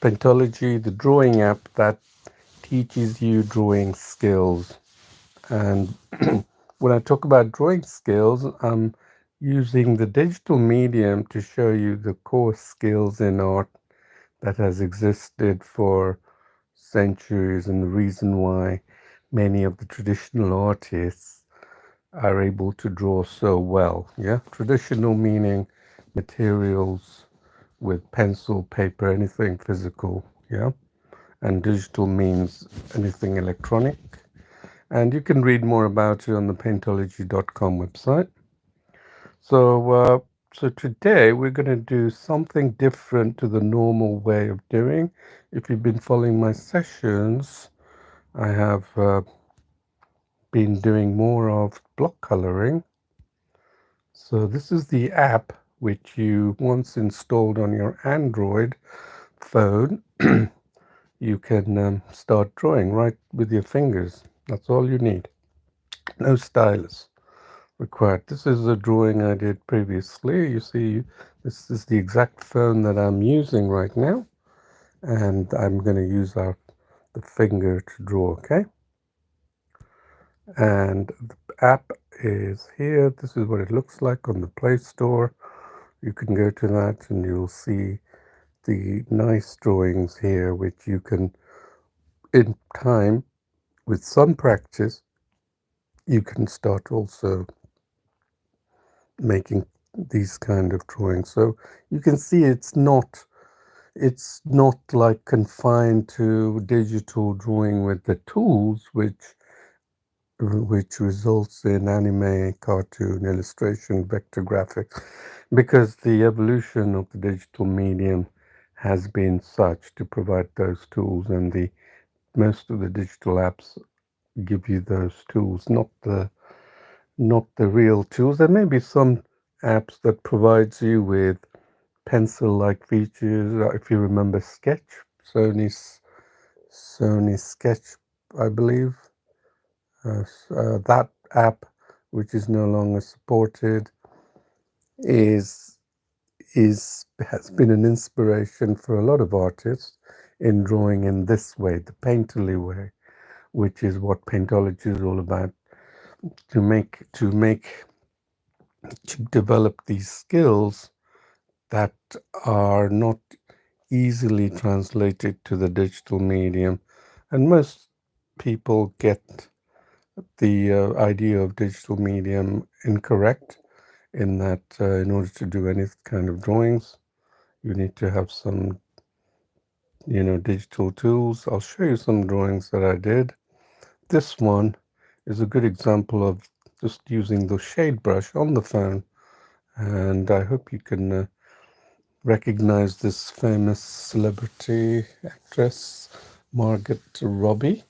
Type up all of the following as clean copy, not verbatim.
Paintology, the drawing app that teaches you drawing skills. And when I talk about drawing skills, I'm using the digital medium to show you the core skills in art that has existed for centuries and the reason why many of the traditional artists are able to draw so well. Yeah, traditional meaning materials with pencil, paper, anything physical. Yeah, and digital means anything electronic. And you can read more about it on the paintology.com website. So, so today we're going to do something different to the normal way of doing. If you've been following my sessions, I have been doing more of block coloring. So this is the app which you once installed on your Android phone. You can start drawing right with your fingers. That's all you need. No stylus required. This is a drawing I did previously. You see, this is the exact phone that I'm using right now, and I'm going to use the finger to draw, okay? And the app is here. This is what it looks like on the Play Store. You can go to that and you'll see the nice drawings here, which you can, in time, with some practice, you can start also making these kind of drawings. So you can see it's not like confined to digital drawing with the tools which results in anime, cartoon, illustration, vector graphics, because the evolution of the digital medium has been such to provide those tools, and the most of the digital apps give you those tools, not the real tools. There may be some apps that provides you with pencil-like features. If you remember Sketch, Sony Sketch, I believe, that app, which is no longer supported, is has been an inspiration for a lot of artists in drawing in this way, the painterly way, which is what Paintology is all about. To develop these skills that are not easily translated to the digital medium. And most people get the idea of digital medium incorrect, in that in order to do any kind of drawings, you need to have some, digital tools. I'll show you some drawings that I did. This one is a good example of just using the shade brush on the phone. And I hope you can recognize this famous celebrity actress, Margot Robbie.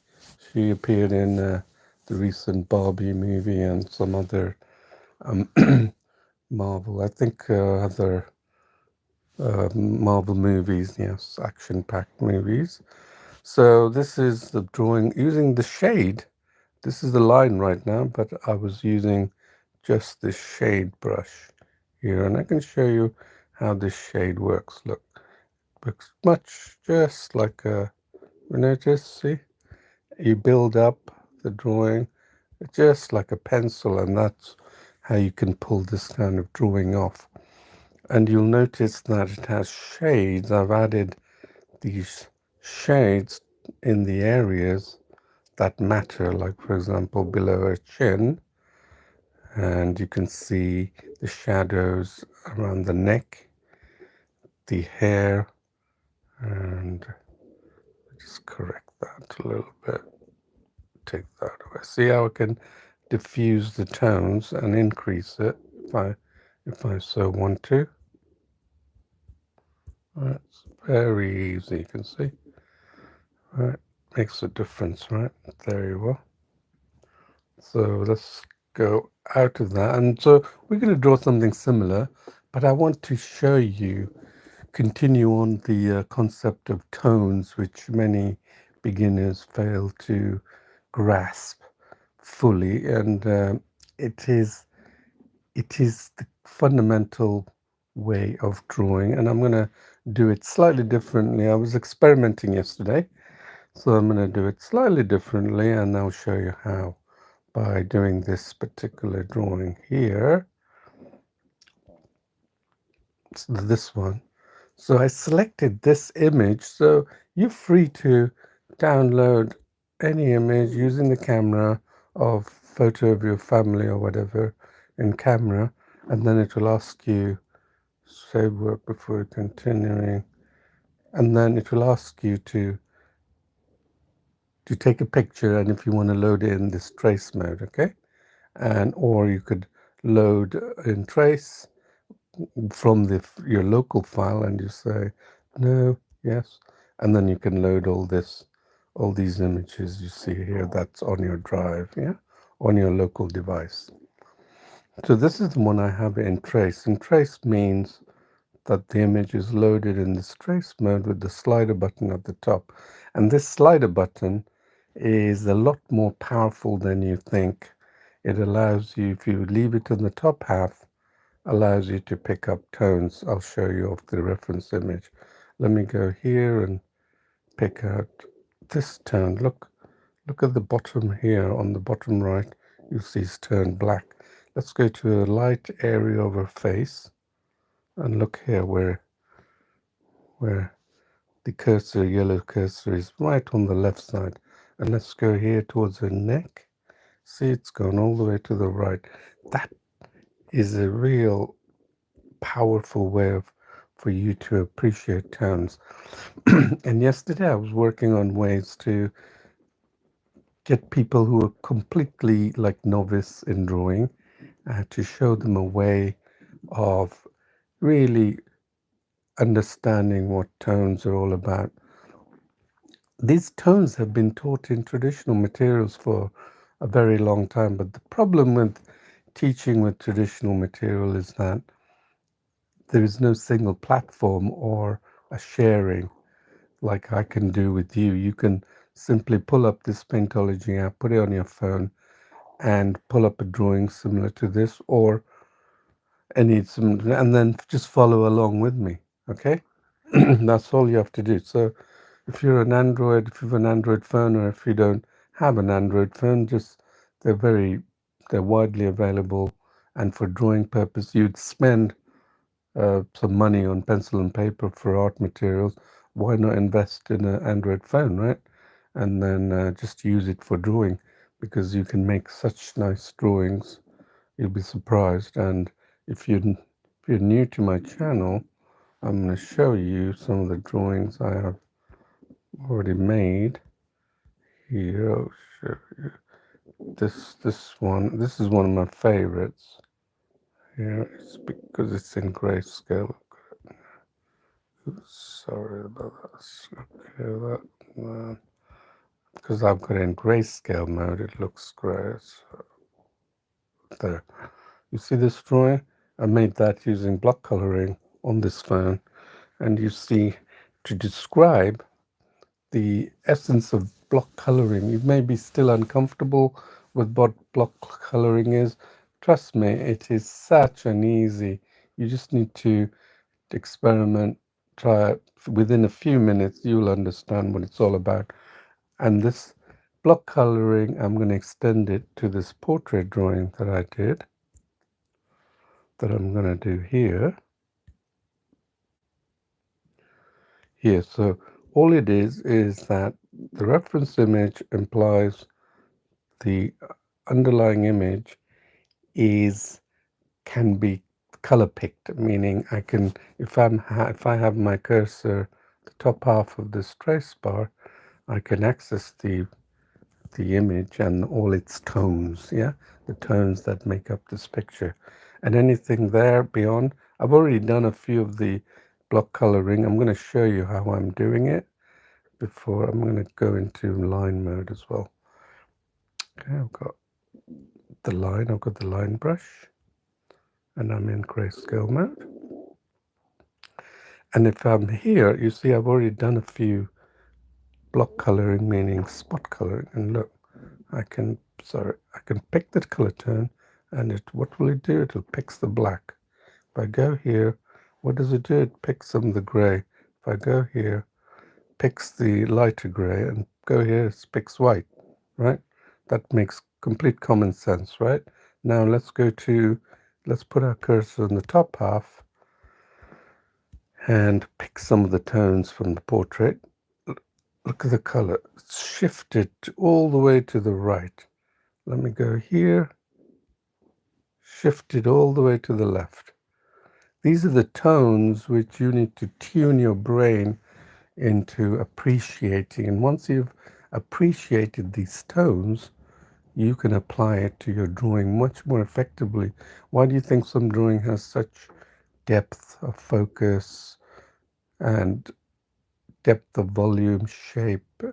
She appeared in the recent Barbie movie and some other um, Marvel, I think other Marvel movies, yes, action-packed movies. So this is the drawing using the shade. This is the line right now, but I was using just the shade brush here, and I can show you how this shade works. Look, looks much just like a, just see, you build up the drawing just like a pencil, and that's how you can pull this kind of drawing off. And you'll notice that it has shades. I've added these shades in the areas that matter, like for example below her chin, and you can see the shadows around the neck, the hair, and just correct that a little bit, take that away. See how I can diffuse the tones and increase it if I so want to. That's very easy, you can see. Right, makes a difference, right? There you are. So let's go out of that. And so we're going to draw something similar, but I want to show you, continue on the concept of tones, which many beginners fail to grasp fully. And it is the fundamental way of drawing. And I'm going to do it slightly differently. I was experimenting yesterday, so I'm going to do it slightly differently, and I'll show you how by doing this particular drawing here. It's this one. So I selected this image, so you're free to download any image using the camera of photo of your family or whatever in camera, and then it will ask you save work before continuing, and then it will ask you to take a picture, and if you want to load it in this trace mode, okay, and or you could load in trace from your local file, and you say no, yes, and then you can load all these images you see here that's on your drive, yeah, on your local device. So this is the one I have in trace, and trace means that the image is loaded in this trace mode with the slider button at the top, and this slider button is a lot more powerful than you think. It allows you, if you leave it in the top half, allows you to pick up tones. I'll show you off the reference image. Let me go here and pick out this tone. Look at the bottom here, on the bottom right, you see it's turned black. Let's go to a light area of her face and look here where the cursor, yellow cursor, is right on the left side. And let's go here towards her neck. See, it's gone all the way to the right. That is a real powerful way for you to appreciate tones. And yesterday I was working on ways to get people who are completely like novice in drawing, to show them a way of really understanding what tones are all about. These tones have been taught in traditional materials for a very long time, but the problem with teaching with traditional material is that there is no single platform or a sharing like I can do with you. You can simply pull up this Paintology app, put it on your phone, and pull up a drawing similar to this, or and then just follow along with me. Okay, that's all you have to do. So if you're an Android, if you have an Android phone, or if you don't have an Android phone, just they're very they're widely available, and for drawing purpose, you'd spend some money on pencil and paper for art materials. Why not invest in an Android phone, right? And then just use it for drawing, because you can make such nice drawings. You'll be surprised. And if you're new to my channel, I'm going to show you some of the drawings I have already made here. I'll show you this is one of my favorites here. It's because it's in grayscale. Sorry about that. Okay, because I've got it in grayscale mode, it looks grey. So there. You see this drawing? I made that using block coloring on this phone, and you see, to describe the essence of block coloring, you may be still uncomfortable with what block coloring is. Trust me, it is such an easy. You just need to experiment, try it. Within a few minutes, you'll understand what it's all about. And this block coloring, I'm going to extend it to this portrait drawing that I did, that I'm going to do here. So all it is that the reference image implies the underlying image can be color picked, meaning I can, if I have my cursor the top half of this trace bar, I can access the image and all its tones, yeah, the tones that make up this picture, and anything there beyond. I've already done a few of the block coloring. I'm going to show you how I'm doing it before. I'm going to go into line mode as well. Okay, I've got the line brush, and I'm in grayscale mode. And if I'm here, you see I've already done a few block coloring, meaning spot coloring, and look, I can pick the color tone, and what will it do? It'll pick the black. If I go here, what does it do? It picks some of the gray. If I go here, picks the lighter gray, and go here, it picks white, right? That makes complete common sense, right? Now let's put our cursor on the top half and pick some of the tones from the portrait. Look at the color. It's shifted all the way to the right. Let me go here. Shifted all the way to the left. These are the tones which you need to tune your brain into appreciating. And once you've appreciated these tones, you can apply it to your drawing much more effectively. Why do you think some drawing has such depth of focus and depth of volume, shape,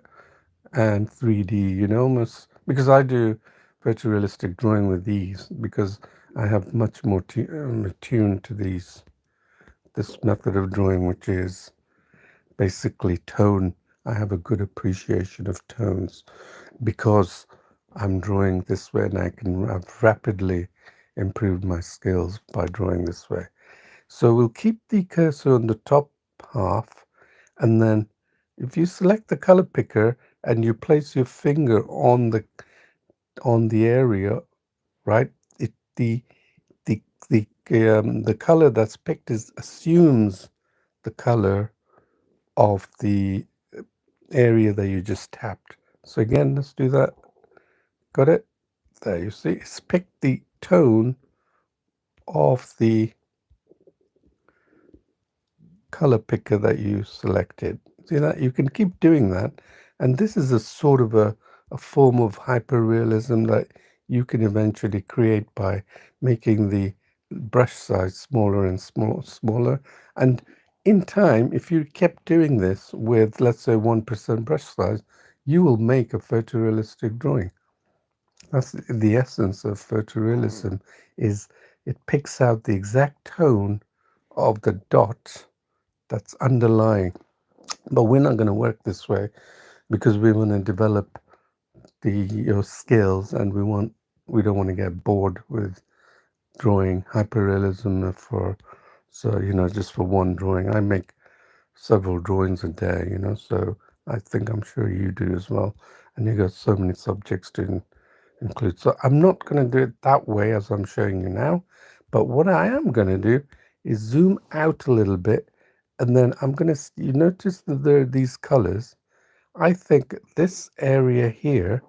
and 3D, almost because I do photorealistic drawing with these because I have much more attuned to this method of drawing, which is basically tone. I have a good appreciation of tones because I'm drawing this way, and I've rapidly improved my skills by drawing this way. So we'll keep the cursor on the top half, and then if you select the color picker and you place your finger on the area, right? The the color that's picked assumes the color of the area that you just tapped. So again, let's do that. Got it? There, you see, it's picked the tone of the color picker that you selected. See that? You can keep doing that. And this is a sort of a form of hyperrealism that you can eventually create by making the brush size smaller and smaller. And in time, if you kept doing this with, let's say, 1% brush size, you will make a photorealistic drawing. That's the essence of photorealism, is it picks out the exact tone of the dot that's underlying. But we're not going to work this way because we want to develop your skills, and we don't want to get bored with drawing hyperrealism just for one drawing. I make several drawings a day, so I'm sure you do as well. And you got so many subjects to include. So I'm not going to do it that way as I'm showing you now, but what I am going to do is zoom out a little bit, and then you notice that there are these colors. I think this area here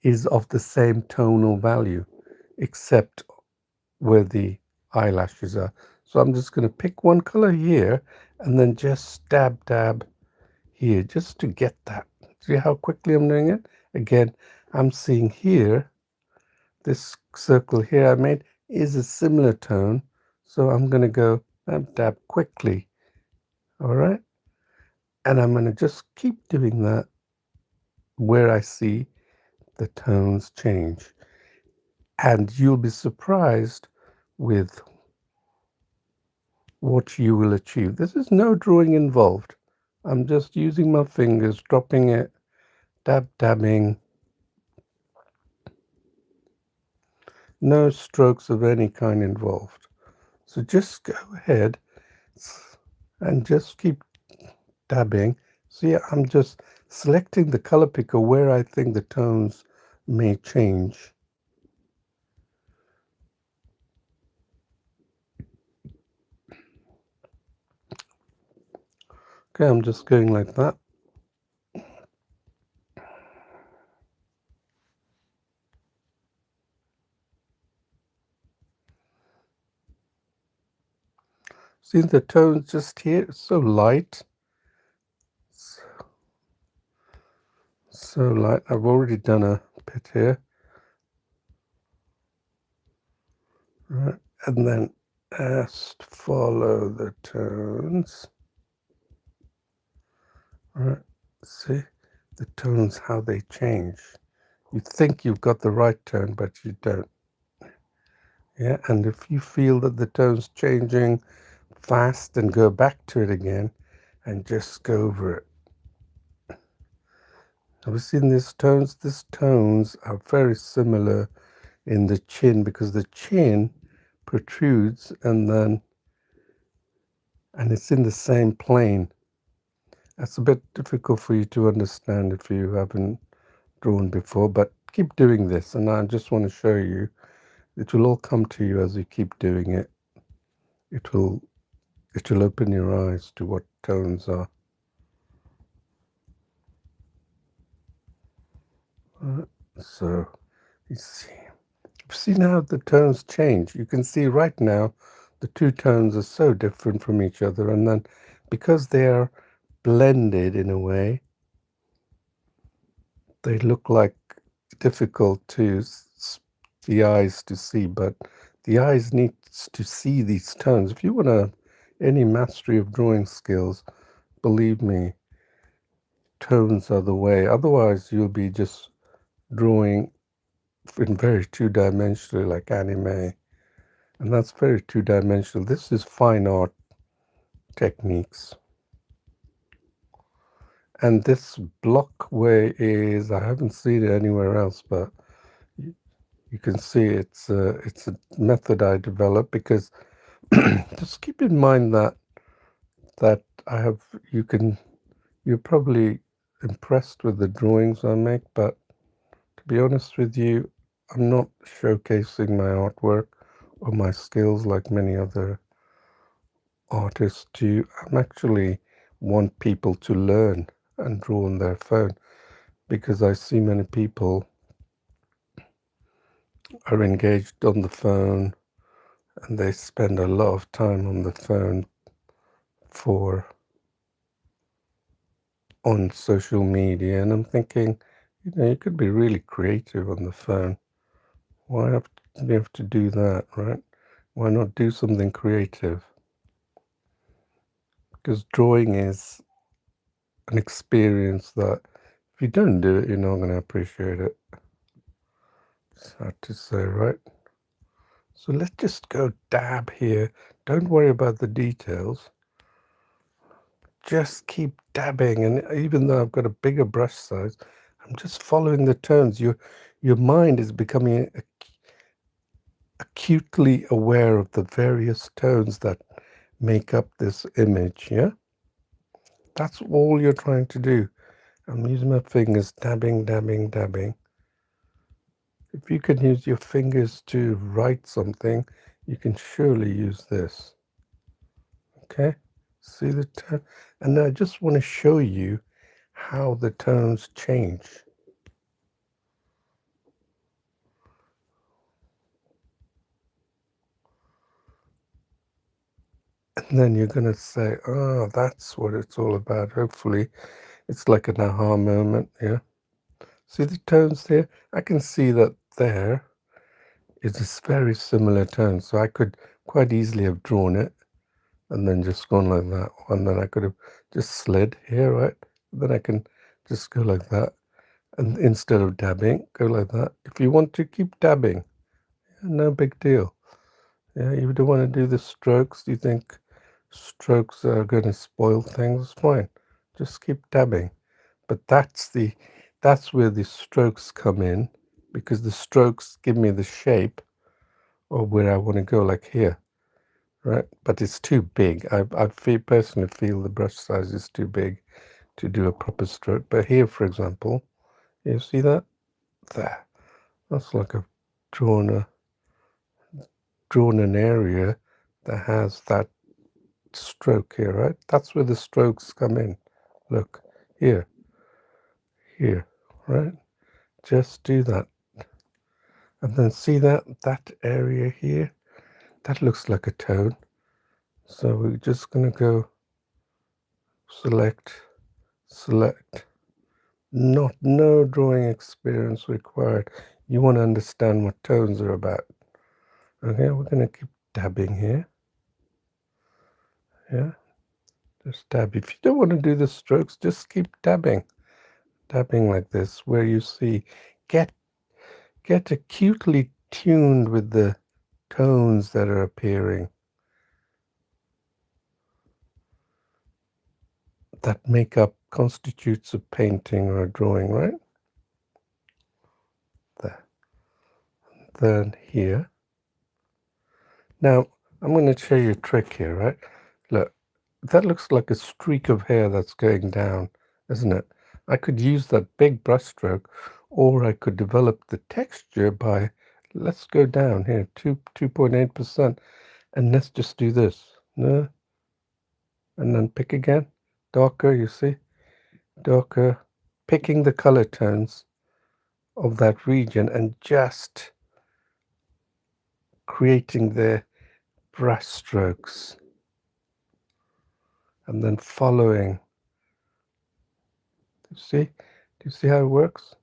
is of the same tonal value, except where the eyelashes are. So I'm just going to pick one color here and then just dab here just to get that. See how quickly I'm doing it? Again, I'm seeing here, this circle here I made is a similar tone. So I'm going to go dab quickly. All right. And I'm going to just keep doing that where I see the tones change. And you'll be surprised with what you will achieve. This is no drawing involved. I'm just using my fingers, dropping it, dabbing. No strokes of any kind involved. So just go ahead and just keep dabbing. See, I'm just selecting the color picker where I think the tones may change. Okay, I'm just going like that. See the tones just here? It's so light. So light. I've already done a bit here. Right. And then just follow the tones. Right. See the tones, how they change. You think you've got the right tone, but you don't. Yeah, and if you feel that the tone's changing fast, then go back to it again and just go over it. Have you seen these tones? These tones are very similar in the chin because the chin protrudes, and then and it's in the same plane. That's a bit difficult for you to understand if you haven't drawn before, but keep doing this, and I just want to show you. It will all come to you as you keep doing it. It will open your eyes to what tones are. So you see now the tones change. You can see right now the two tones are so different from each other, and then because they are blended in a way, they look like difficult to the eyes to see, but the eyes needs to see these tones. If you want any mastery of drawing skills, believe me, tones are the way. Otherwise, you'll be just drawing in very two-dimensionally like anime, and that's very two-dimensional. This is fine art techniques. And this block way is, I haven't seen it anywhere else, but you can see it's a method I developed because just keep in mind that I have, you're probably impressed with the drawings I make, but to be honest with you, I'm not showcasing my artwork or my skills like many other artists do. I'm actually want people to learn and draw on their phone because I see many people are engaged on the phone and they spend a lot of time on the phone for on social media, and I'm thinking, you could be really creative on the phone. Why you have to do that, right? Why not do something creative? Because drawing is an experience that if you don't do it, you're not going to appreciate it. It's hard to say, right? So let's just go dab here. Don't worry about the details. Just keep dabbing, and even though I've got a bigger brush size, I'm just following the tones. Your mind is becoming acutely aware of the various tones that make up this image, yeah? That's all you're trying to do. I'm using my fingers, dabbing, dabbing, dabbing. If you can use your fingers to write something, you can surely use this. Okay? See the tone? And I just want to show you how the tones change. And then you're going to say, oh, that's what it's all about. Hopefully, it's like an aha moment, yeah? See the tones there? I can see that there is a very similar tone. So I could quite easily have drawn it and then just gone like that. And then I could have just slid here, right? Then I can just go like that. And instead of dabbing, go like that. If you want to keep dabbing, no big deal. Yeah, you don't want to do the strokes. You think strokes are going to spoil things? Fine. Just keep dabbing. But that's where the strokes come in, because the strokes give me the shape of where I want to go, like here, right? But it's too big. Personally feel the brush size is too big to do a proper stroke. But here, for example, you see that? There. That's like I've drawn an area that has that stroke here, right? That's where the strokes come in. Look, here, right? Just do that. And then see that area here? That looks like a tone. So we're just going to go select. No drawing experience required. You want to understand what tones are about. Okay, we're going to keep dabbing here. Yeah, just dab. If you don't want to do the strokes, just keep dabbing. Dabbing like this, where you see, get acutely tuned with the tones that are appearing, that make up, constitutes a painting or a drawing, right? There. Then here. Now, I'm going to show you a trick here, right? Look, that looks like a streak of hair that's going down, isn't it? I could use that big brushstroke, or I could develop the texture by, let's go down here, 2.8%, and let's just do this. No, and then pick again. Darker, you see? Darker. Picking the color tones of that region and just creating the brush strokes and then following. Do you see? Do you see how it works?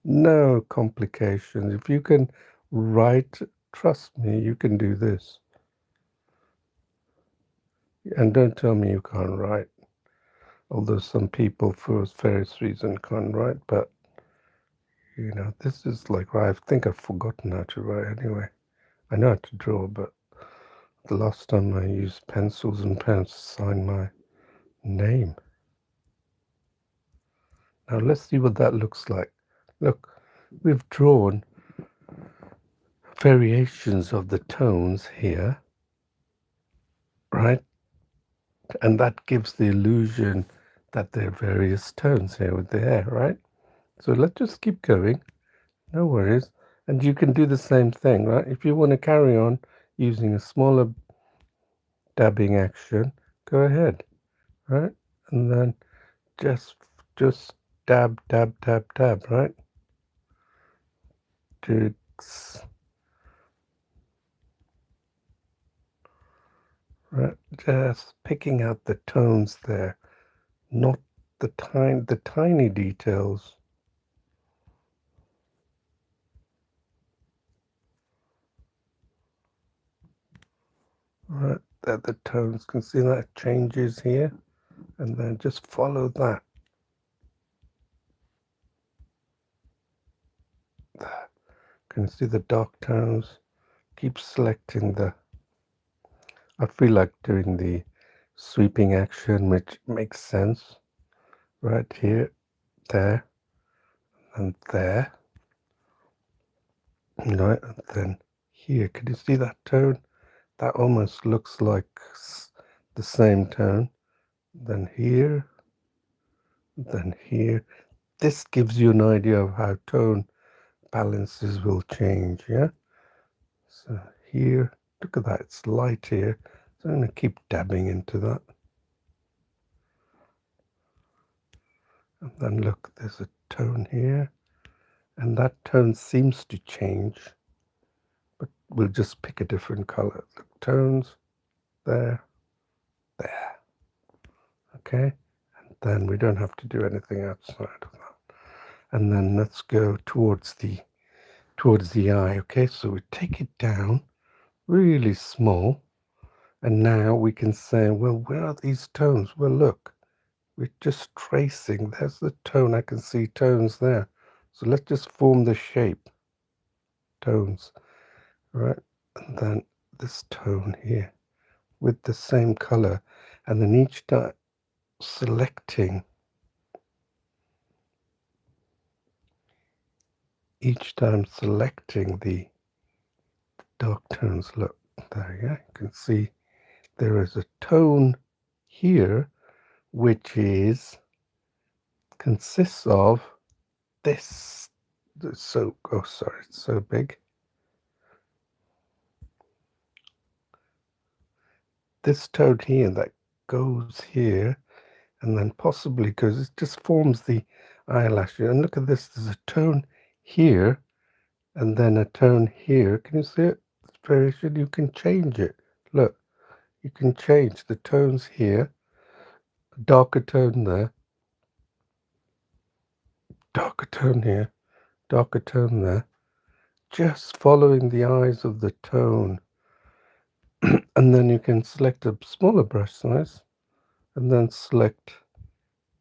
No complications. If you can write, trust me, you can do this. And don't tell me you can't write. Although some people, for various reasons, can't write. But, you know, this is like, I think I've forgotten how to write anyway. I know how to draw, but the last time I used pencils and pens to sign my name. Now let's see what that looks like. Look, we've drawn variations of the tones here, right? And that gives the illusion that there are various tones here with the hair, right? So let's just keep going. No worries. And you can do the same thing, right? If you want to carry on using a smaller dabbing action, go ahead, right? And then just dab, dab, dab, dab, right? Jigs, right? Just picking out the tones there, not the tiny details. Right, there the tones, can see that changes here, and then just follow that. There. Can you see the dark tones? Keep selecting the, I feel like doing the sweeping action, which makes sense. Right here, there, and there. Right, and then here, can you see that tone? That almost looks like the same tone. Then here, then here. This gives you an idea of how tone balances will change, yeah? So here, look at that, it's light here. So I'm going to keep dabbing into that. And then look, there's a tone here. And that tone seems to change. But we'll just pick a different color. Look, tones, there, there. Okay? And then we don't have to do anything outside of that. And then let's go towards the eye. Okay, so we take it down really small. And now we can say, well, where are these tones? Well, look, we're just tracing. There's the tone. I can see tones there. So let's just form the shape. Tones, right? And then this tone here with the same color. And then each time selecting, the dark tones. Look, there you go. You can see there is a tone here which consists of this. So, oh, sorry, it's so big. This tone here that goes here, and then possibly because it just forms the eyelash. And look at this, there's a tone here, and then a tone here. Can you see it? It's variation. You can change it. Look, you can change the tones here, darker tone there, darker tone here, darker tone there, just following the eyes of the tone. And then you can select a smaller brush size and then select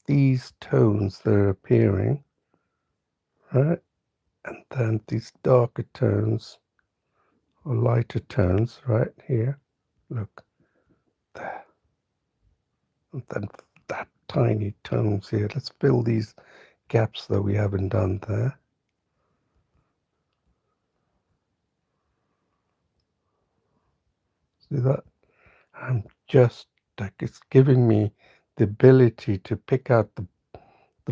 these tones that are appearing, right? And then these darker tones or lighter tones right here. Look there. And then that tiny tones here. Let's fill these gaps that we haven't done there. See that? I'm just like it's giving me the ability to pick out the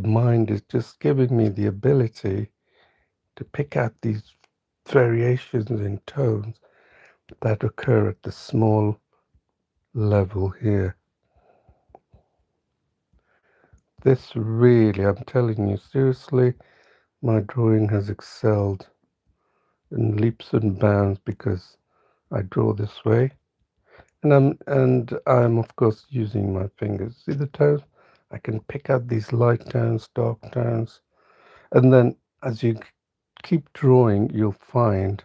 mind is just giving me the ability to pick out these variations in tones that occur at the small level here. This really, I'm telling you seriously, my drawing has excelled in leaps and bounds because I draw this way. And I'm of course using my fingers. See the tones? I can pick out these light tones, dark tones, and then as you keep drawing, you'll find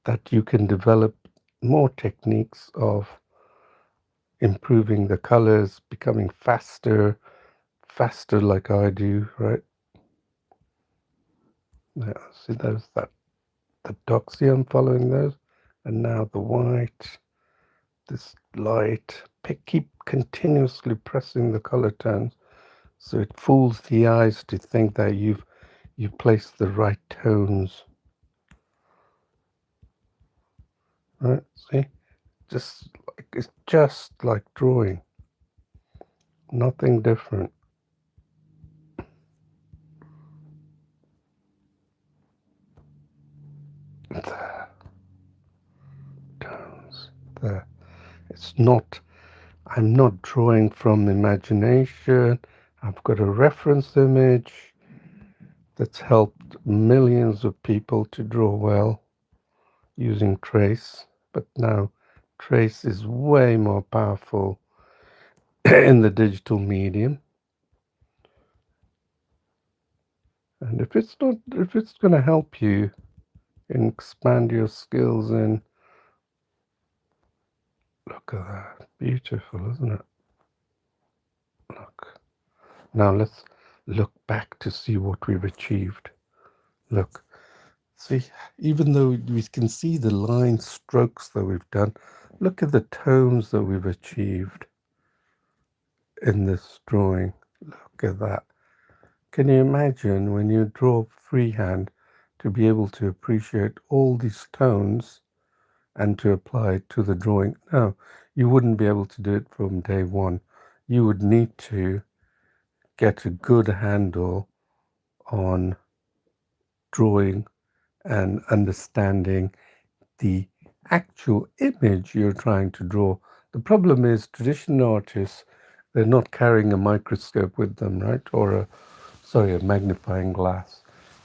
that you can develop more techniques of improving the colors, becoming faster like I do, right? Now, see those that the dots, see I'm following those, and now the white, this light. Keep continuously pressing the color tones so it fools the eyes to think that you've placed the right tones. Right? See, it's just like drawing, nothing different. There, tones. There. It's not. I'm not drawing from imagination. I've got a reference image that's helped millions of people to draw well using trace. But now trace is way more powerful in the digital medium. And if it's going to help you and expand your skills in, look at that, beautiful, isn't it? Look. Now let's look back to see what we've achieved. Look, see, even though we can see the line strokes that we've done, look at the tones that we've achieved in this drawing. Look at that. Can you imagine when you draw freehand to be able to appreciate all these tones and to apply it to the drawing? No, you wouldn't be able to do it from day one. You would need to get a good handle on drawing and understanding the actual image you're trying to draw. The problem is traditional artists, they're not carrying a microscope with them, right? Or a magnifying glass.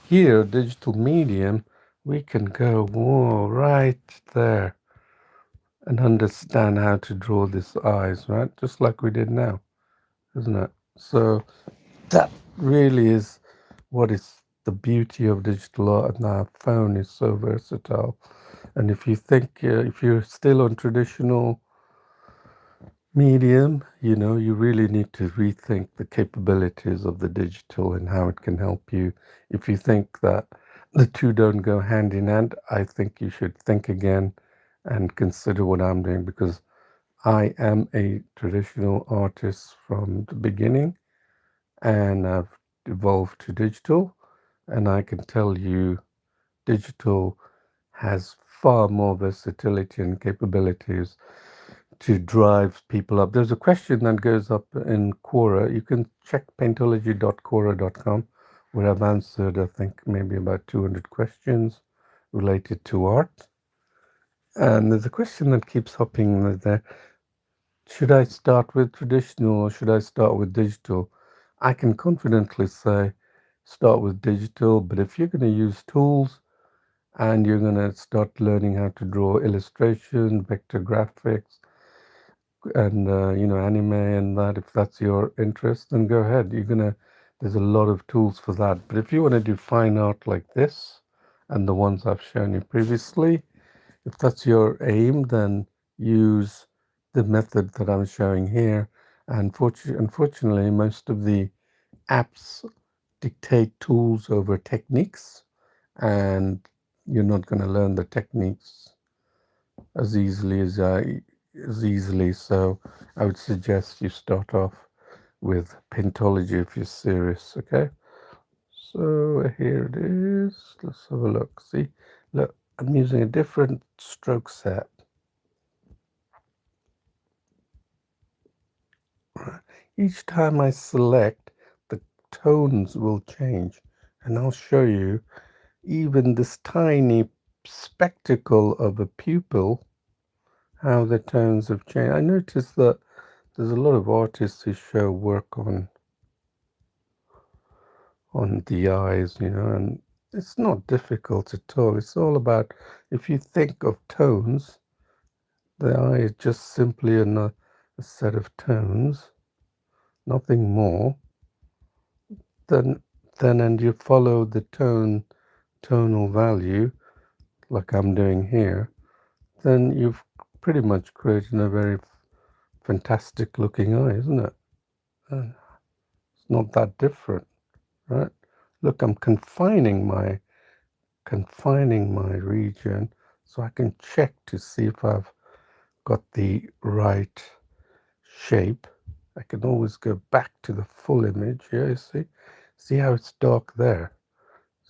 Here, digital medium, we can go, whoa, right there and understand how to draw these eyes, right? Just like we did now, isn't it? So that really is what is the beauty of digital art, and our phone is so versatile. And if you think, if you're still on traditional medium, you really need to rethink the capabilities of the digital and how it can help you. If you think that the two don't go hand in hand, I think you should think again and consider what I'm doing, because I am a traditional artist from the beginning and I've evolved to digital. And I can tell you, digital has far more versatility and capabilities to drive people up. There's a question that goes up in Quora. You can check paintology.quora.com, where I've answered, I think, maybe about 200 questions related to art. And there's a question that keeps hopping there. Should I start with traditional or should I start with digital? I can confidently say start with digital, but if you're going to use tools and you're going to start learning how to draw illustration, vector graphics, and anime and that, if that's your interest, then go ahead. There's a lot of tools for that. But if you want to do fine art like this and the ones I've shown you previously, if that's your aim, then use the method that I'm showing here. And unfortunately, most of the apps dictate tools over techniques, and you're not going to learn the techniques as easily as easily. So I would suggest you start off with Paintology if you're serious. Okay. So here it is. Let's have a look. See, look, I'm using a different stroke set. Each time I select, the tones will change. And I'll show you even this tiny spectacle of a pupil, how the tones have changed. I noticed that there's a lot of artists who show work on the eyes, and it's not difficult at all. It's all about, if you think of tones, the eye is just simply a set of tones, nothing more. Then, and you follow the tonal value, like I'm doing here, then you've pretty much created a very fantastic looking eye, isn't it? And it's not that different, right? Look, I'm confining my region so I can check to see if I've got the right shape. I can always go back to the full image. Yeah, you see how it's dark there.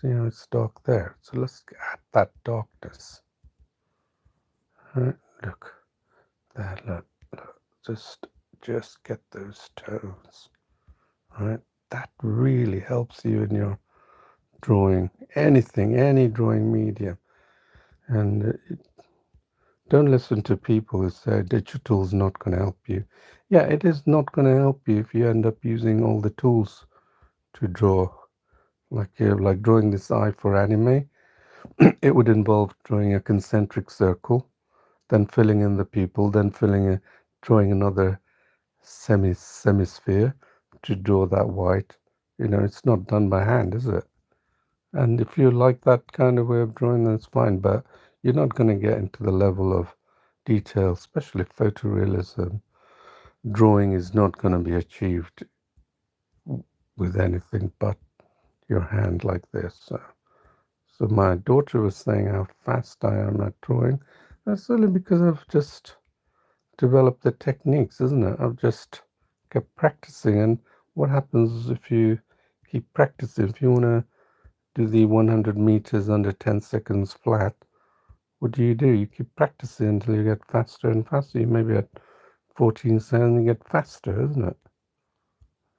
See how it's dark there. So let's add that darkness. Right, look there. Look. Just get those tones. Right, that really helps you in your drawing. Any drawing medium. And don't listen to people who say digital's not going to help you. Yeah, it is not going to help you if you end up using all the tools to draw. Like drawing this eye for anime, it would involve drawing a concentric circle, then filling in the pupil, then drawing another semisphere to draw that white. It's not done by hand, is it? And if you like that kind of way of drawing, then it's fine. But you're not going to get into the level of detail, especially photorealism. Drawing is not going to be achieved with anything but your hand like this. So my daughter was saying how fast I am at drawing. That's only because I've just developed the techniques, isn't it? I've just kept practicing. And what happens if you keep practicing? If you want to do the 100 meters under 10 seconds flat, what do? You keep practicing until you get faster and faster. You maybe at 14 seconds, you get faster, isn't it?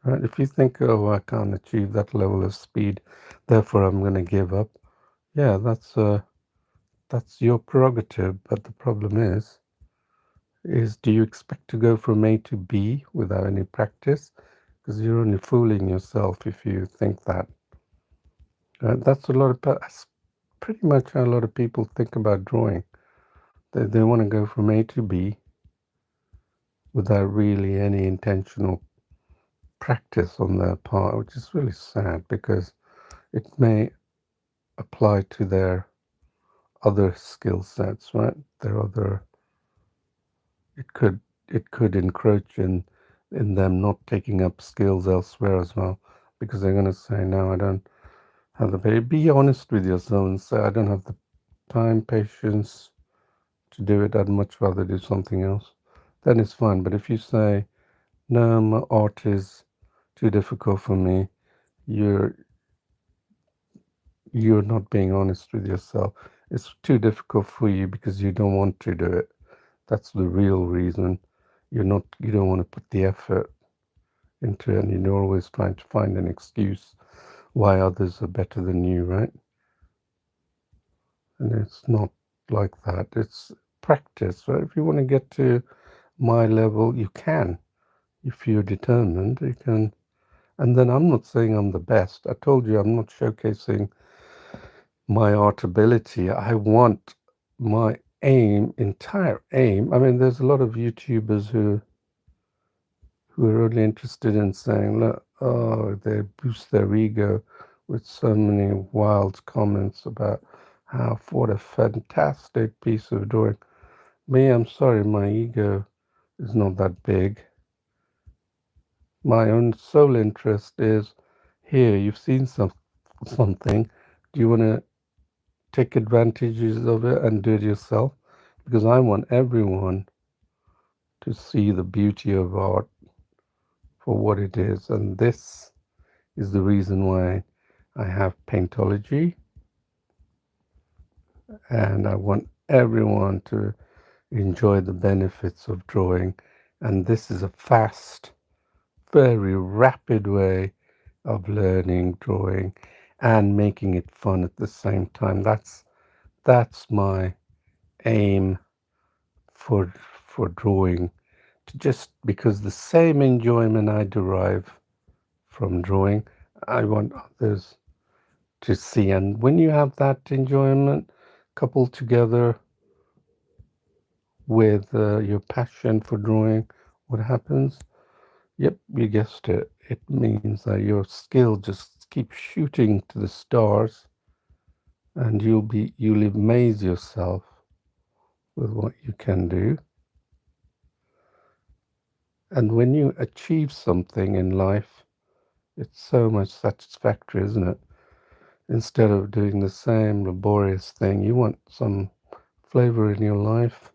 Right? If you think, oh, I can't achieve that level of speed, therefore I'm going to give up. Yeah, that's your prerogative. But the problem is do you expect to go from A to B without any practice? Because you're only fooling yourself if you think that. That's pretty much how a lot of people think about drawing. They want to go from A to B without really any intentional practice on their part, which is really sad because it may apply to their other skill sets, right? Their other it could encroach in them not taking up skills elsewhere as well, because they're going to say, no, I don't have the patience. Be honest with yourself and say, I don't have the time, patience to do it. I'd much rather do something else. Then it's fine. But if you say, no, my art is too difficult for me, you're you're not being honest with yourself. It's too difficult for you because you don't want to do it. That's the real reason. You don't want to put the effort into it, and you're always trying to find an excuse why others are better than you, right? And it's not like that. It's practice, right? If you want to get to my level, you can. If you're determined, you can. And then I'm not saying I'm the best. I told you I'm not showcasing my art ability. I want my entire aim. I mean, there's a lot of YouTubers who are really interested in saying, look, oh, they boost their ego with so many wild comments about how what a fantastic piece of drawing. Me, I'm sorry, my ego is not that big. My own sole interest is here. You've seen something. Do you want to take advantages of it and do it yourself? Because I want everyone to see the beauty of art for what it is. And this is the reason why I have Paintology. And I want everyone to enjoy the benefits of drawing. And this is a fast very rapid way of learning drawing and making it fun at the same time. That's my aim for drawing. To just because the same enjoyment I derive from drawing, I want others to see. And when you have that enjoyment coupled together with your passion for drawing, what happens? Yep, you guessed it. It means that your skill just keeps shooting to the stars, and you'll amaze yourself with what you can do. And when you achieve something in life, it's so much satisfactory, isn't it? Instead of doing the same laborious thing, you want some flavor in your life.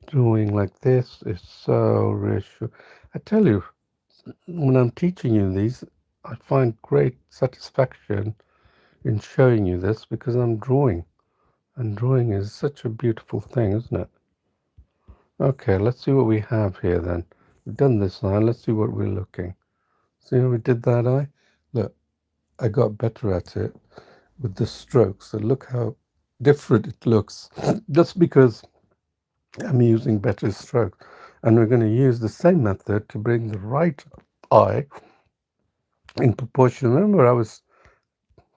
Drawing like this is so reassuring. I tell you, when I'm teaching you these, I find great satisfaction in showing you this because I'm drawing. And drawing is such a beautiful thing, isn't it? Okay, let's see what we have here then. We've done this eye. Let's see what we're looking. See how we did that eye? Look, I got better at it with the strokes. So look how different it looks. Just because I'm using better strokes. And we're going to use the same method to bring the right eye in proportion. Remember, I was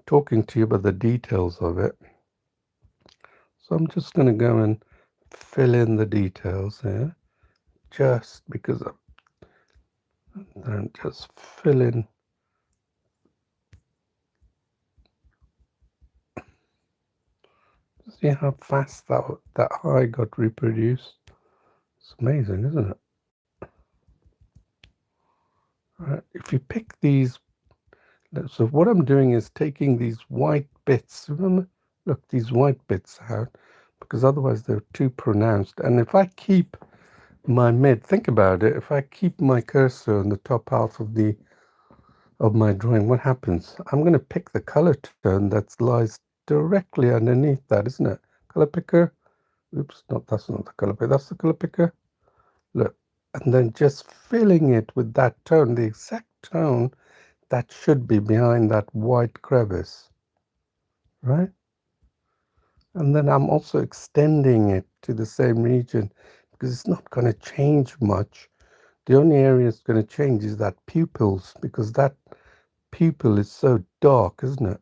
talking to you about the details of it. So I'm just going to go and fill in the details here. Just because I'm just fill in. See how fast that eye got reproduced? It's amazing, isn't it? Right. If you pick these, so what I'm doing is taking these white bits. Remember, look these white bits out because otherwise they're too pronounced. And if I keep my mid, think about it. If I keep my cursor on the top half of my drawing, what happens? I'm going to pick the color tone that lies directly underneath that, isn't it? Color picker. Oops, that's not the color picker. That's the color picker. Look, and then just filling it with that tone, the exact tone that should be behind that white crevice, right? And then I'm also extending it to the same region because it's not going to change much. The only area it's going to change is that pupils because that pupil is so dark, isn't it?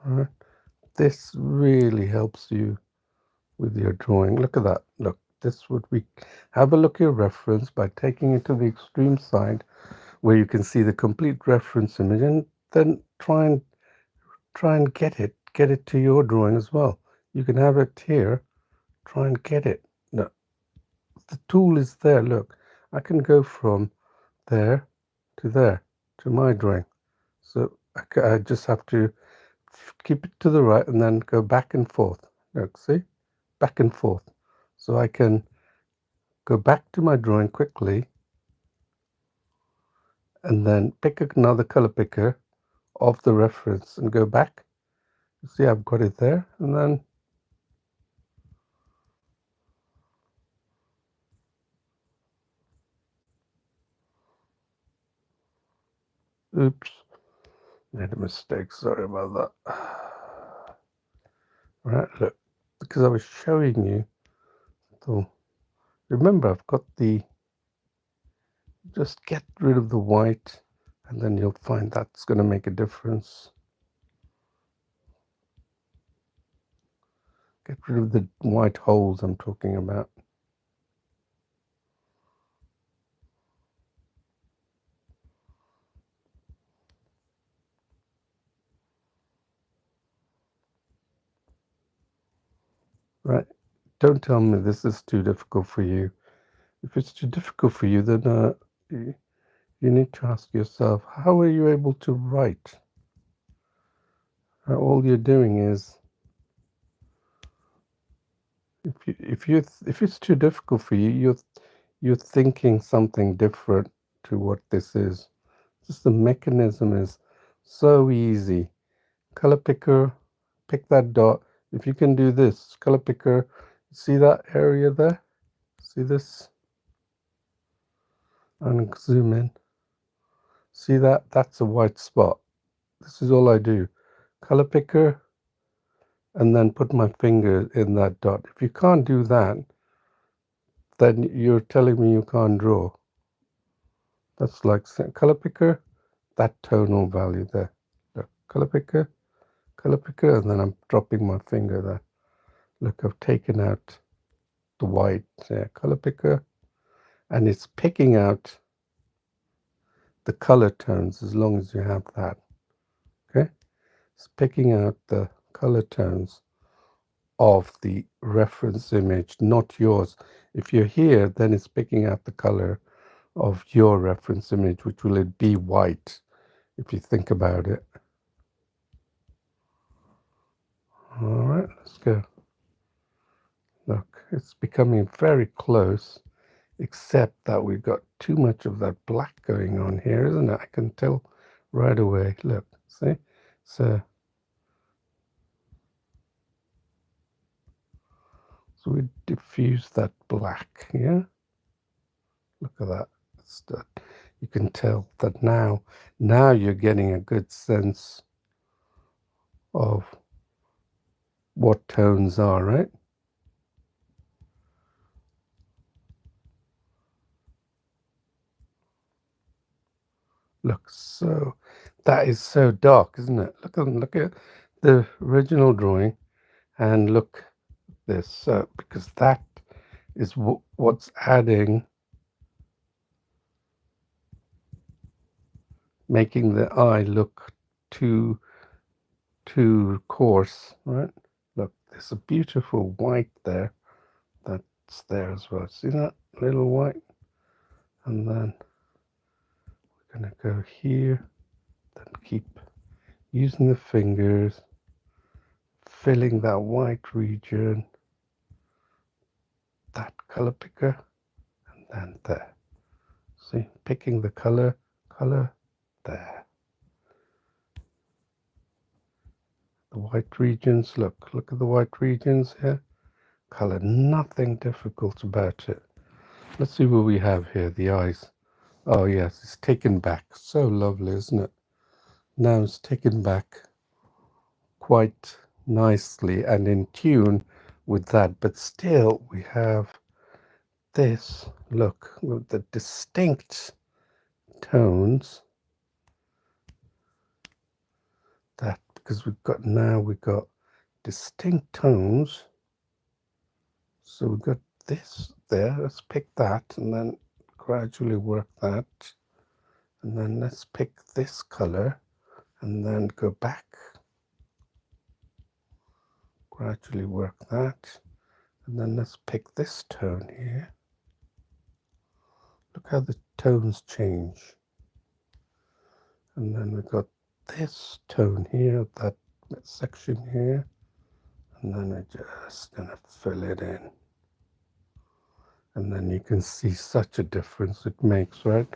Right? This really helps you with your drawing. Look at that. Look, this would be, have a look at your reference by taking it to the extreme side where you can see the complete reference image and then try and get it to your drawing as well. You can have it here, try and get it. No, the tool is there. Look, I can go from there to my drawing. So I just have to keep it to the right and then go back and forth. Look, see? Back and forth. So I can go back to my drawing quickly and then pick another color picker of the reference and go back. You see, I've got it there. And then, oops, made a mistake. Sorry about that. Right, look, because I was showing you. So remember, I've got just get rid of the white and then you'll find that's going to make a difference. Get rid of the white holes I'm talking about. Right, don't tell me this is too difficult for you. If it's too difficult for you, then you need to ask yourself, how are you able to write? All you're doing is, if it's too difficult for you, you're thinking something different to what this is. Just the mechanism is so easy. Color picker, pick that dot. If you can do this, color picker, See that area there? See this? And zoom in. See that? That's a white spot. This is all I do. Color picker and then put my finger in that dot. If you can't do that, then you're telling me you can't draw. That's like color picker, that tonal value there. Look, color picker, and then I'm dropping my finger there. Look, I've taken out the white color picker, and it's picking out the color tones as long as you have that. Okay, it's picking out the color tones of the reference image, not yours. If you're here, then it's picking out the color of your reference image, which will it be white if you think about it. All right, let's go. Look, it's becoming very close, except that we've got too much of that black going on here, isn't it? I can tell right away. Look, see? So we diffuse that black, yeah? Look at that. You can tell that now you're getting a good sense of what tones are, right? Look, so that is so dark, isn't it? Look at the original drawing and look this, because that is what's adding, making the eye look too coarse, right? Look, there's a beautiful white there that's there as well. See that little white? And then we're gonna go here, then keep using the fingers, filling that white region, that color picker, and then there. See, picking the color there. The white regions, look at the white regions here. Color, nothing difficult about it. Let's see what we have here, the eyes. Oh yes, it's taken back. So lovely, isn't it? Now it's taken back quite nicely and in tune with that, but still we have this, look, with the distinct tones, that because we've got distinct tones. So we've got this there. Let's pick that and then gradually work that, and then let's pick this color and then go back, gradually work that, and then let's pick this tone here. Look how the tones change. And then we've got this tone here, that section here, and then we're just gonna fill it in. And then you can see such a difference it makes, right?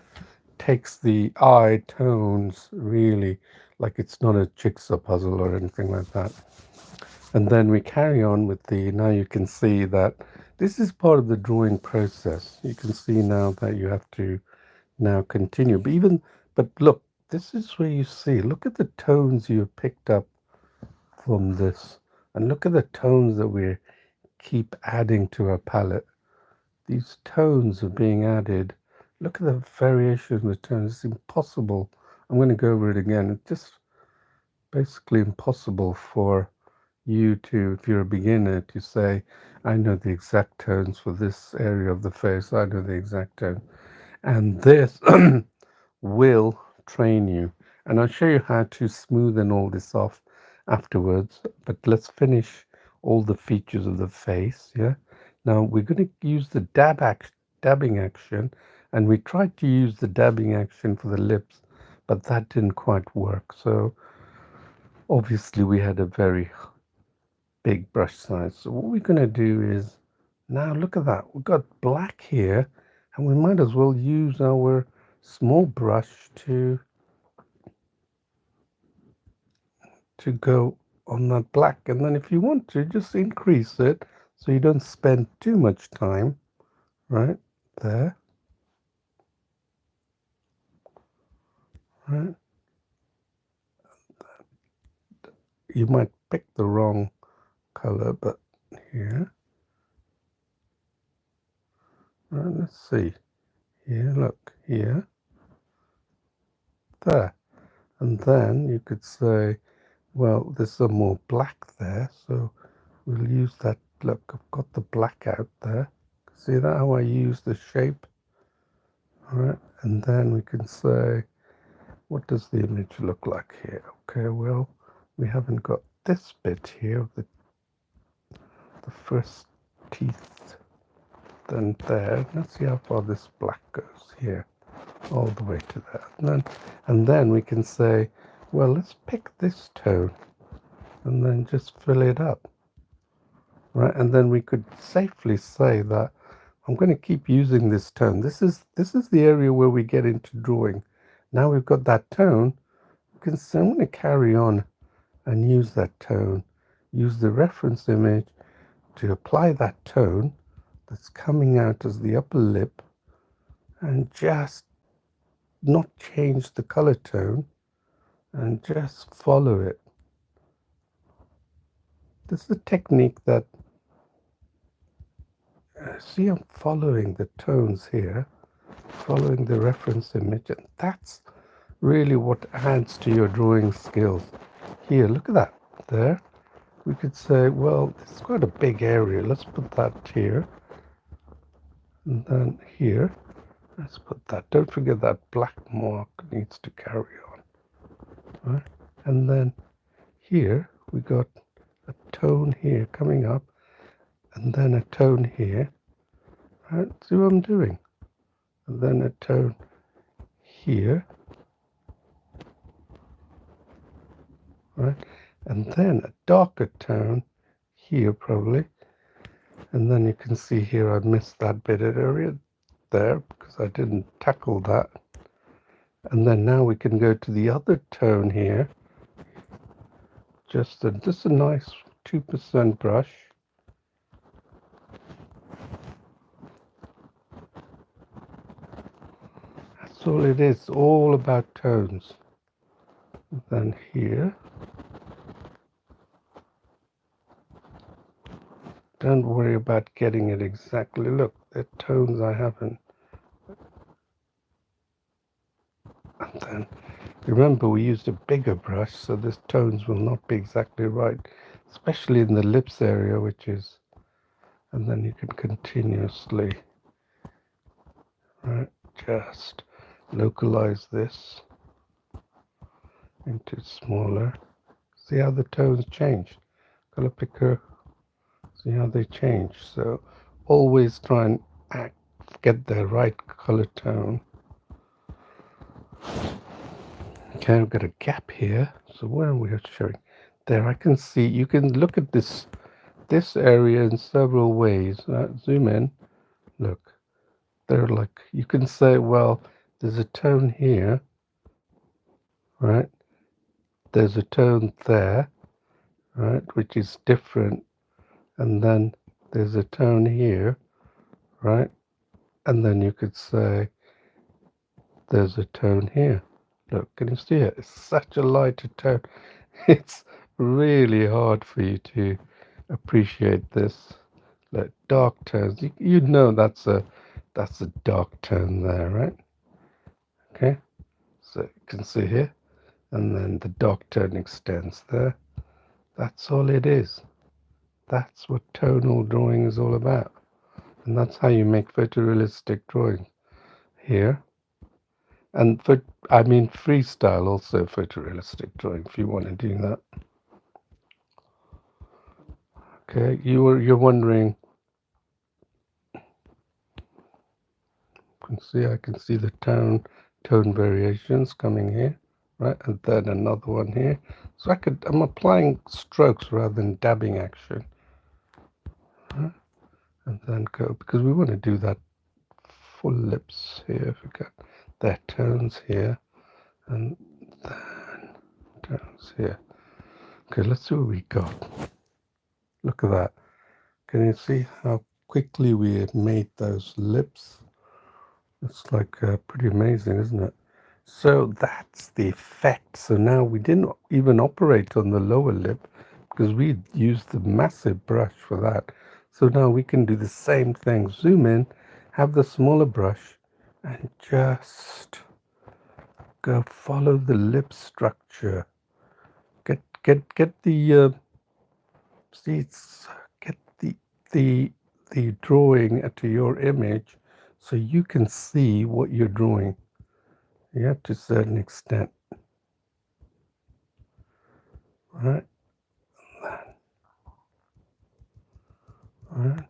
Takes the eye tones really, like it's not a jigsaw puzzle or anything like that. And then we carry on with now you can see that this is part of the drawing process. You can see now that you have to now continue. But look, this is where you see, look at the tones you picked up from this. And look at the tones that we keep adding to our palette. These tones are being added. Look at the variation of the tones. It's impossible. I'm going to go over it again. It's just basically impossible for you to, if you're a beginner, to say, I know the exact tones for this area of the face. I know the exact tone. And this will train you. And I'll show you how to smoothen all this off afterwards. But let's finish all the features of the face. Yeah. Now we're going to use the dabbing action, and we tried to use the dabbing action for the lips, but that didn't quite work. So obviously we had a very big brush size. So what we're going to do is, now look at that. We've got black here, and we might as well use our small brush to go on that black. And then if you want to, just increase it so you don't spend too much time right there, right? You might pick the wrong color, but here, right, let's see, here, look, here, there. And then you could say, well, there's some more black there, so we'll use that. Look, I've got the black out there. See that, how I use the shape? All right, and then we can say, what does the image look like here? Okay, well, we haven't got this bit here, the first teeth, then there. Let's see how far this black goes here, all the way to there. And then we can say, well, let's pick this tone and then just fill it up, right? And then we could safely say that I'm going to keep using this tone. This is the area where we get into drawing. Now we've got that tone, we can say I'm going to carry on and use that tone, use the reference image to apply that tone that's coming out as the upper lip, and just not change the color tone and just follow it. This is a technique that, see, I'm following the tones here, following the reference image, and that's really what adds to your drawing skills. Here, look at that. There, we could say, well, it's quite a big area. Let's put that here. And then here, let's put that. Don't forget that black mark needs to carry on. Right? And then here, we got a tone here coming up, and then a tone here. Right? See what I'm doing? And then a tone here. Right? And then a darker tone here probably. And then you can see here I missed that bit of area there because I didn't tackle that. And then now we can go to the other tone here. Just a nice 2% brush. That's all it is, all about tones. And then here. Don't worry about getting it exactly. Look, the tones I haven't. And then remember we used a bigger brush, so this tones will not be exactly right, especially in the lips area, which is, and then you can continuously, right, just localize this into smaller. See how the tones change. Color picker, see how they change. So always try and get the right color tone. Okay, I've got a gap here. So where are we showing? There, I can see, you can look at this area in several ways. Zoom in, look. They're like, you can say, well, there's a tone here, right? There's a tone there, right, which is different. And then there's a tone here, right? And then you could say, there's a tone here. Look, can you see it? It's such a lighter tone. It's really hard for you to appreciate this. Like dark tones, you know that's a dark tone there, right? Okay, so you can see here, and then the dark tone extends there. That's all it is. That's what tonal drawing is all about, and that's how you make photorealistic drawing here. And I mean freestyle also photorealistic drawing if you want to do that. Okay, you're wondering. I can see the tone variations coming here, right? And then another one here. So I'm applying strokes rather than dabbing action. Right? And then go, because we want to do that full lips here if we can. There, tones here, and then tones here. Okay, let's see what we got. Look at that. Can you see how quickly we had made those lips? It's like pretty amazing, isn't it? So that's the effect. So now we didn't even operate on the lower lip because we used the massive brush for that. So now we can do the same thing. Zoom in, have the smaller brush, and just go follow the lip structure. Get the see, get the the drawing to your image so you can see what you're drawing. Yeah, to a certain extent. Right, right.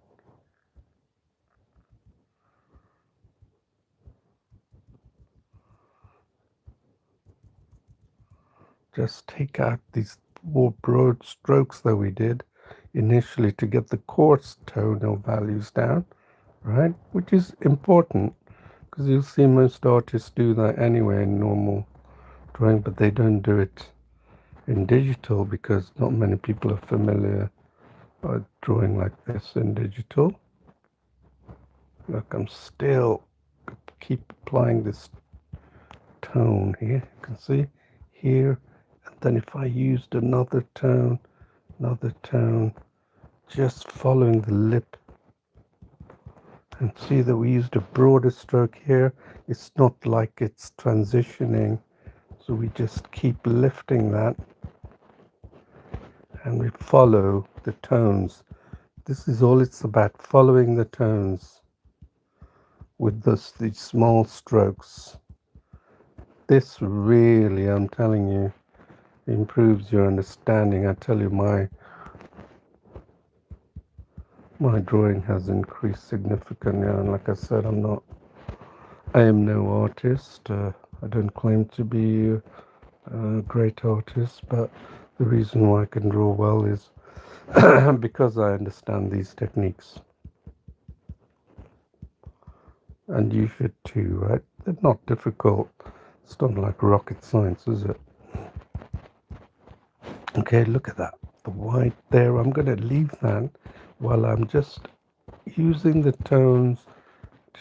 Just take out these more broad strokes that we did initially to get the coarse tonal values down, right? Which is important because you'll see most artists do that anyway in normal drawing, but they don't do it in digital because not many people are familiar drawing like this in digital. Look, I'm still keep applying this tone here. You can see here, and then if I used another tone, just following the lip, and see that we used a broader stroke here. It's not like it's transitioning, so we just keep lifting that, and we follow the tones. This is all it's about, following the tones with these small strokes. This really, I'm telling you, improves your understanding. I tell you, my drawing has increased significantly, and like I said, I am no artist. I don't claim to be a great artist, but the reason why I can draw well is because I understand these techniques. And you should too, right? They're not difficult. It's not like rocket science, is it? Okay, look at that. The white there. I'm going to leave that while I'm just using the tones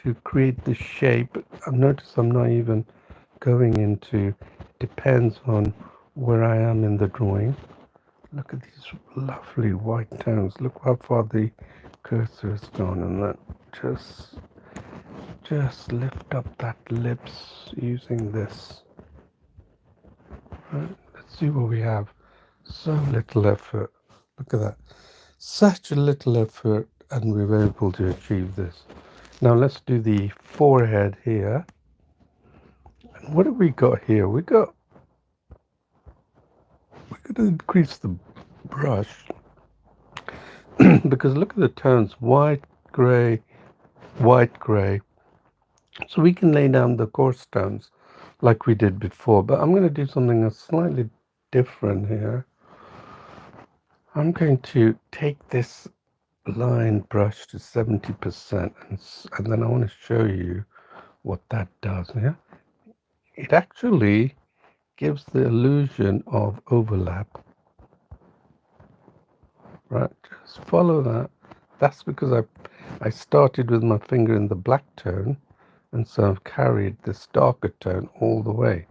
to create the shape. Notice I'm not even going into, depends on where I am in the drawing. Look at these lovely white tones. Look how far the cursor has gone, and that just lift up that lips using this. Right? Let's see what we have. So little effort. Look at that. Such a little effort, and we were able to achieve this. Now let's do the forehead here. And what have we got here? We're going to increase the brush because look at the tones: white, grey, white, grey. So we can lay down the coarse tones like we did before, but I'm going to do something that's slightly different here. I'm going to take this line brush to 70%, and then I want to show you what that does. Yeah, it actually gives the illusion of overlap. Right, just follow that. That's because I started with my finger in the black tone, and so I've carried this darker tone all the way.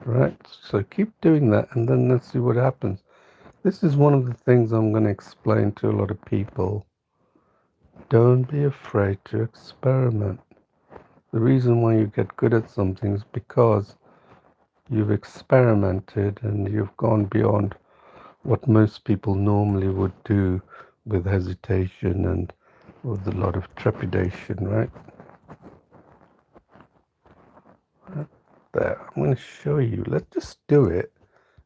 Right, so keep doing that, and then let's see what happens. This is one of the things I'm going to explain to a lot of people. Don't be afraid to experiment. The reason why you get good at something is because you've experimented and you've gone beyond what most people normally would do with hesitation and with a lot of trepidation, right? There, I'm going to show you. Let's just do it.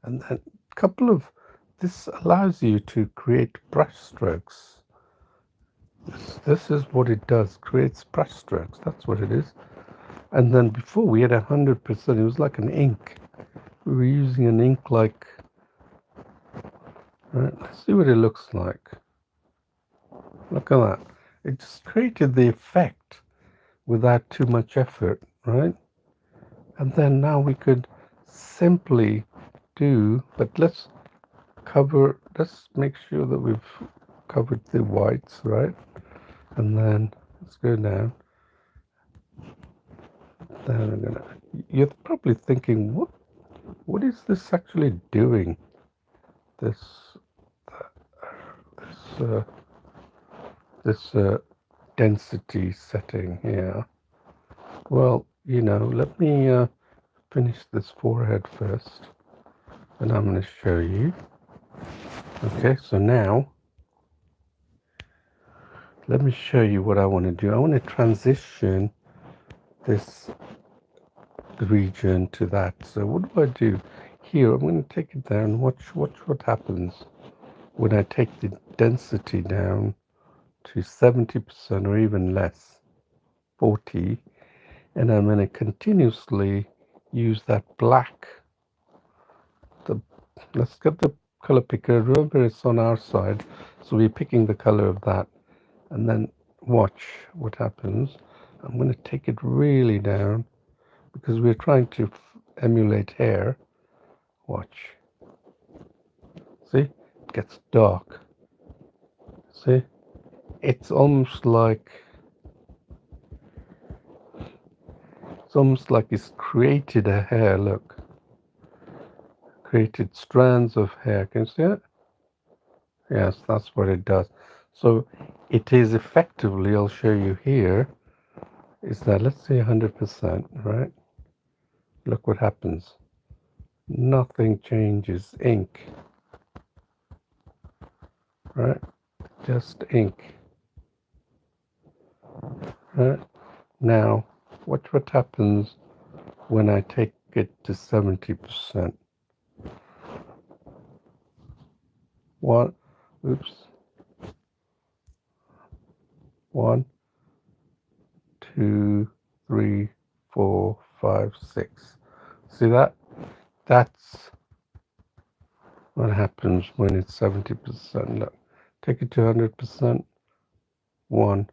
And then a couple of, this allows you to create brush strokes. This is what it does, creates brush strokes. That's what it is. And then before we had 100%, it was like an ink. We were using an ink like, right, let's see what it looks like. Look at that. It just created the effect without too much effort, right? And then now we could simply do, but let's make sure that we've covered the whites, right? And then let's go down. Then I'm gonna. You're probably thinking, what is this actually doing? This this this density setting here. Well, let me finish this forehead first, and I'm going to show you. Okay, so now let me show you what I want to do. I want to transition this region to that. So what do I do? Here, I'm going to take it down. Watch what happens when I take the density down to 70% or even less, 40, and I'm going to continuously use that black. Let's get the color picker. Remember, it's on our side, so we're picking the color of that, and then watch what happens. I'm going to take it really down because we're trying to emulate hair. Watch. See, it gets dark. See, it's almost like it's created a hair. Look, created strands of hair. Can you see it? Yes, that's what it does. So it is effectively, I'll show you here, is that, let's say 100%, right? Look what happens. Nothing changes. Ink, right? Just ink, right? Now, watch what happens when I take it to 70%. One, oops. 1, 2, 3, 4, 5, 6. See that? That's what happens when it's 70%. Look, take it to 100%. 1,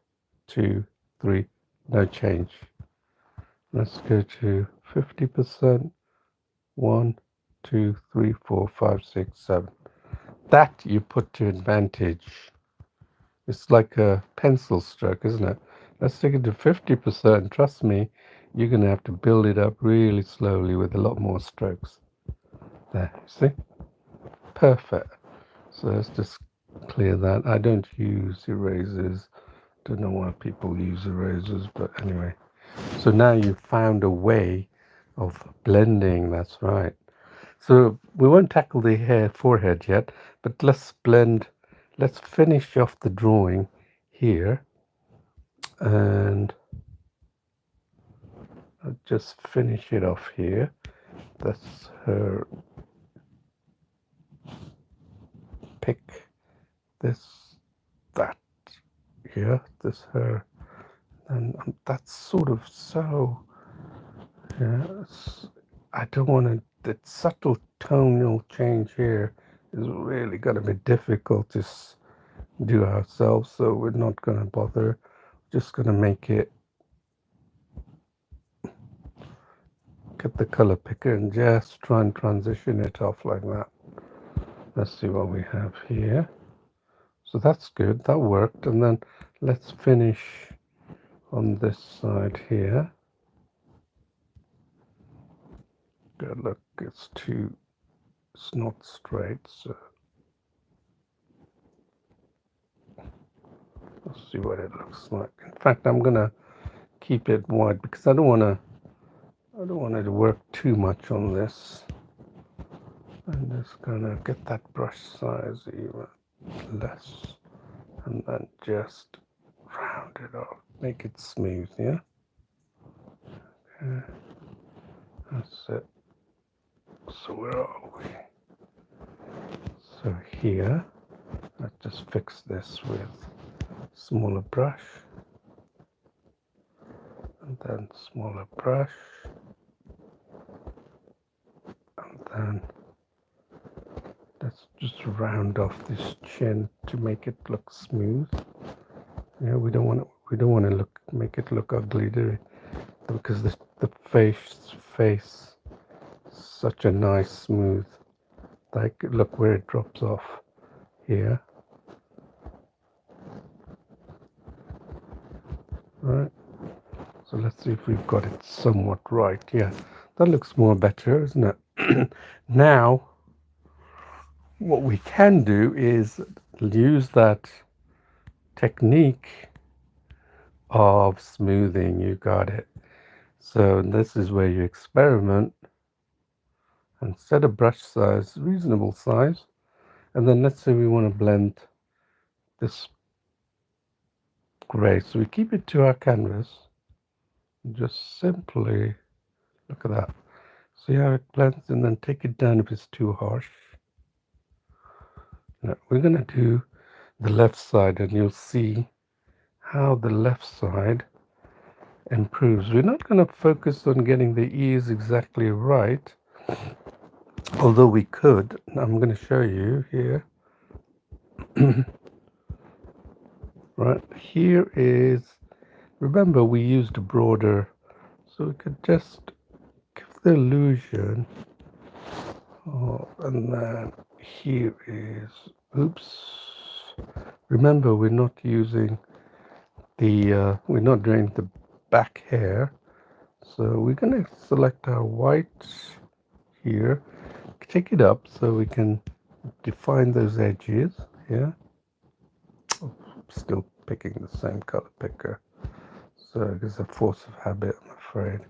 2, 3, no change. Let's go to 50%. 1, 2, 3, 4, 5, 6, 7. That you put to advantage. It's like a pencil stroke, isn't it? Let's take it to 50%. Trust me, you're going to have to build it up really slowly with a lot more strokes. There, see? Perfect. So let's just clear that. I don't use erasers. Don't know why people use erasers, but anyway. So now you've found a way of blending. That's right. So we won't tackle the hair forehead yet, but let's blend. Let's finish off the drawing here, and I'll just finish it off here. That's her pick. That here. This her, and that's sort of so. Yeah, I don't want to. The subtle tonal change here is really going to be difficult to do ourselves, so we're not going to bother. Just going to make it. Get the color picker and just try and transition it off like that. Let's see what we have here. So that's good, that worked. And then let's finish on this side here. Good, look, it's not straight, so let's see what it looks like. In fact, I'm gonna keep it wide because I don't want it to work too much on this. I'm just gonna get that brush size even less, and then just round it off, make it smooth, yeah? Okay, that's it. So where are we? So here, let's just fix this with smaller brush, and then smaller brush, and then let's just round off this chin to make it look smooth. Yeah, we don't want to make it look ugly, do we? Because the face such a nice smooth. Like, look where it drops off here. Right. So let's see if we've got it somewhat right. Yeah, that looks more better, isn't it? Now, what we can do is use that technique of smoothing. You got it. So this is where you experiment and set a brush size, reasonable size. And then let's say we want to blend this gray. So we keep it to our canvas. Just simply look at that. See how it blends, and then take it down if it's too harsh. Now we're going to do the left side, and you'll see how the left side improves. We're not going to focus on getting the ears exactly right, although we could. I'm going to show you here. Right here is, remember we used a broader, so we could just give the illusion. Oh, and then here is, oops, remember we're not using we're not doing the back hair, so we're going to select our white here, take it up so we can define those edges. Yeah, oh, still picking the same color picker, so it's a force of habit, I'm afraid.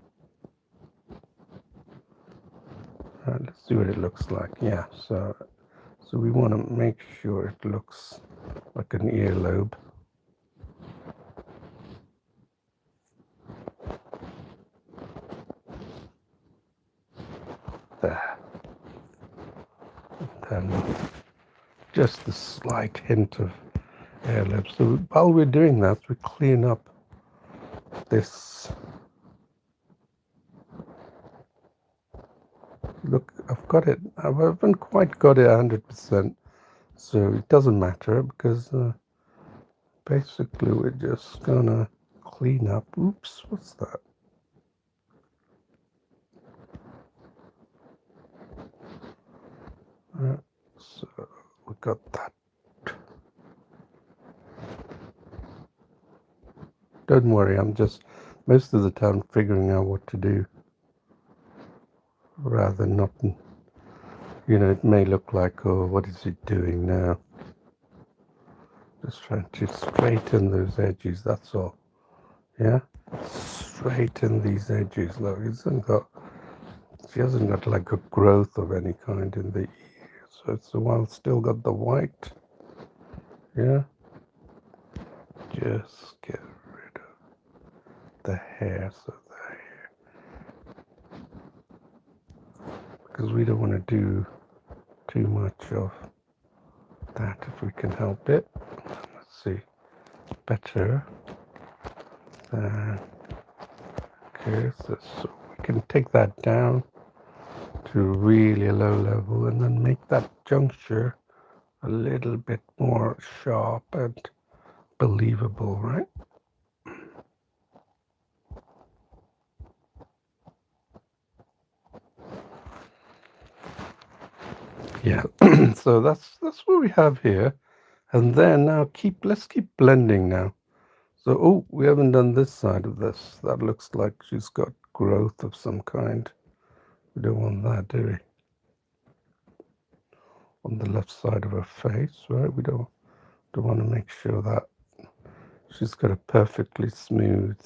Right, let's see what it looks like. Yeah, so we want to make sure it looks like an earlobe. There. And just a slight hint of earlobe. So while we're doing that, we clean up this. Look, I've got it. I haven't quite got it 100%, so it doesn't matter because basically we're just gonna clean up. Oops, what's that? So we got that. Don't worry, I'm just most of the time figuring out what to do rather than not. It may look like, oh, what is it doing now? Just trying to straighten those edges, that's all. Yeah? Straighten these edges. Look, she hasn't got like a growth of any kind in the ear. So it's the one still got the white. Yeah? Just get rid of the hair. So the hair. Because we don't want to do too much of that if we can help it. Let's see. Better than, okay, so we can take that down to really a low level and then make that juncture a little bit more sharp and believable, right? Yeah. So that's what we have here. And then now let's keep blending now. So, oh, we haven't done this side of this. That looks like she's got growth of some kind. We don't want that, do we? On the left side of her face, right? We don't want to make sure that she's got a perfectly smooth.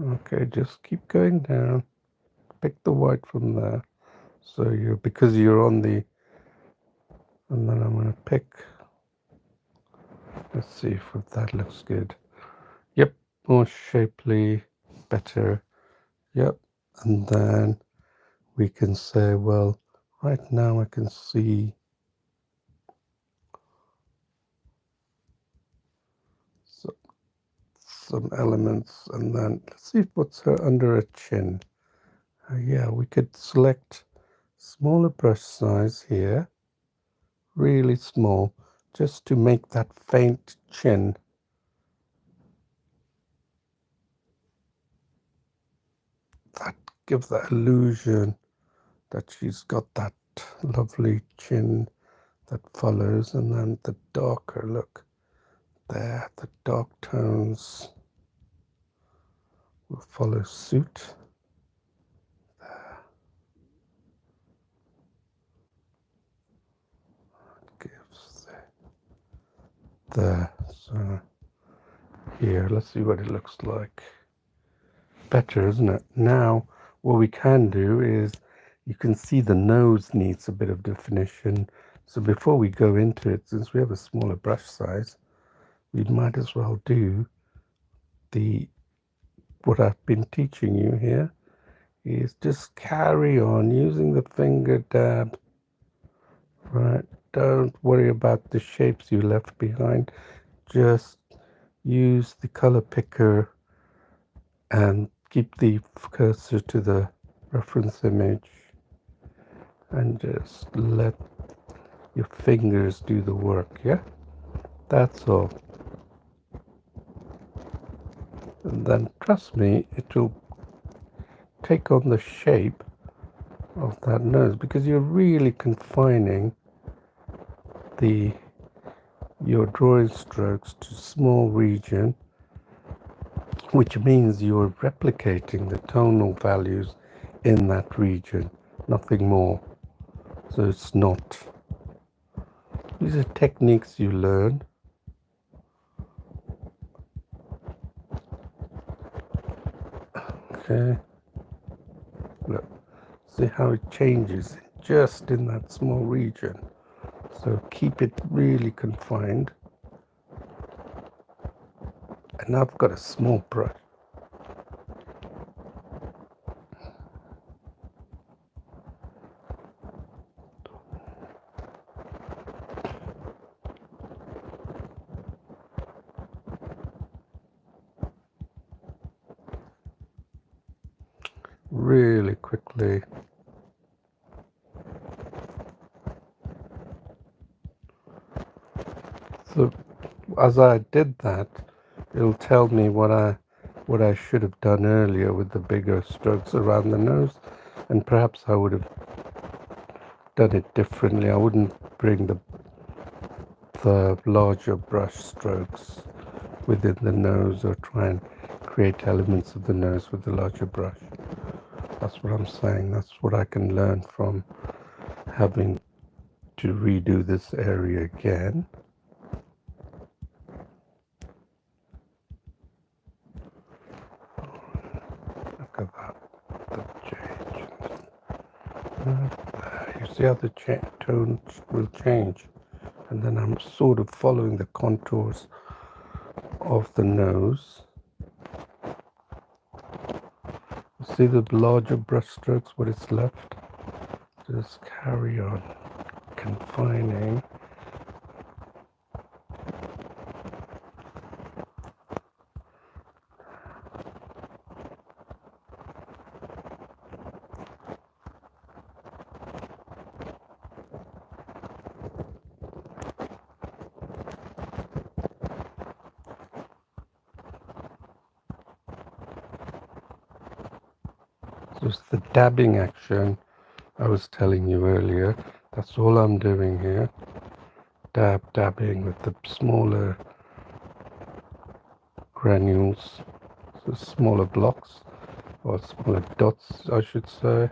Okay, just keep going down. Pick the white from there. So because you're on the, and then I'm going to pick, let's see if that looks good. Yep, more shapely, better. Yep, and then we can say, well, right now I can see some elements, and then let's see what's under her chin. Yeah, we could select smaller brush size here, really small, just to make that faint chin. That gives that illusion that she's got that lovely chin that follows, and then the darker, look there, the dark tones will follow suit. Gives there. So here, let's see what it looks like. Better, isn't it? Now, what we can do is you can see the nose needs a bit of definition. So before we go into it, since we have a smaller brush size, we might as well do the what I've been teaching you here is just carry on using the finger dab, right? Don't worry about the shapes you left behind. Just use the color picker and keep the cursor to the reference image and just let your fingers do the work, yeah? That's all. And then trust me, it will take on the shape of that nose because you're really confining the your drawing strokes to small region, which means you're replicating the tonal values in that region, nothing more. So it's not. These are techniques you learn. Okay. Look, see how it changes just in that small region. So keep it really confined. And I've got a small brush. Really quickly. So as I did that, it'll tell me what I should have done earlier with the bigger strokes around the nose, and perhaps I would have done it differently. I wouldn't bring the larger brush strokes within the nose or try and create elements of the nose with the larger brush. That's what I'm saying. That's what I can learn from having to redo this area again. Look at that, the change. You see how the tone will change, and then I'm sort of following the contours of the nose. You see the larger brush strokes, what is left? Just carry on confining. Just the dabbing action I was telling you earlier. That's all I'm doing here. Dabbing with the smaller granules, so smaller blocks, or smaller dots, I should say.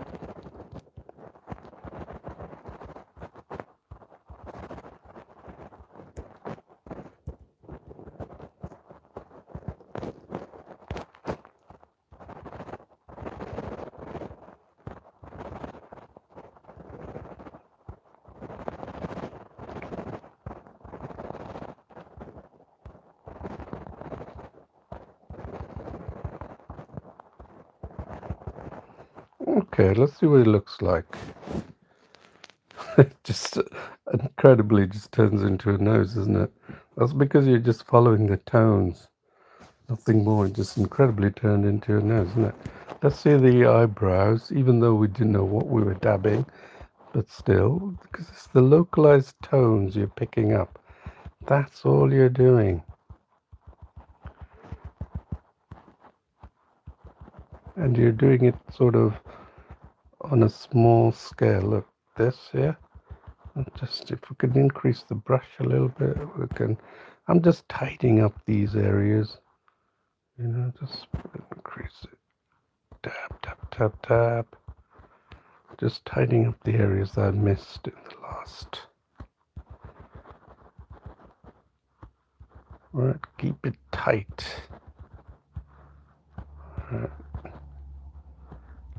Okay, let's see what it looks like. Just incredibly just turns into a nose, isn't it? That's because you're just following the tones. Nothing more, it just incredibly turned into a nose, isn't it? Let's see the eyebrows, even though we didn't know what we were dabbing, but still, because it's the localized tones you're picking up. That's all you're doing. And you're doing it sort of on a small scale. Look, this here. Just if we can increase the brush a little bit, we can. I'm just tidying up these areas, just increase it. Tap, tap, tap, tap. Just tidying up the areas that I missed in the last. Alright, keep it tight. Alright.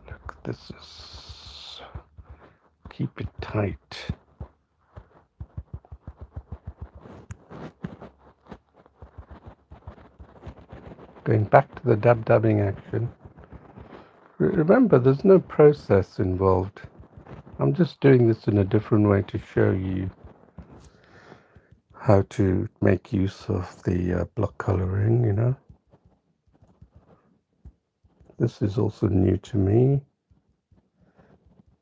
Look, this is. Keep it tight. Going back to the dabbing action. Remember, there's no process involved. I'm just doing this in a different way to show you how to make use of the block coloring. This is also new to me.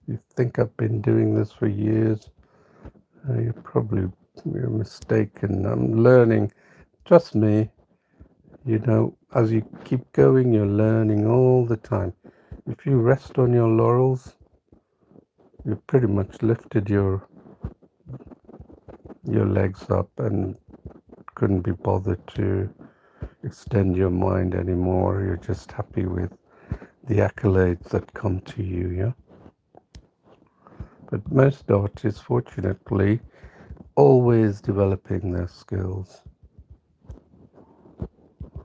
You think I've been doing this for years, you're mistaken. I'm learning. Trust me, as you keep going, you're learning all the time. If you rest on your laurels, you've pretty much lifted your legs up and couldn't be bothered to extend your mind anymore. You're just happy with the accolades that come to you, yeah? But most artists, fortunately, always developing their skills.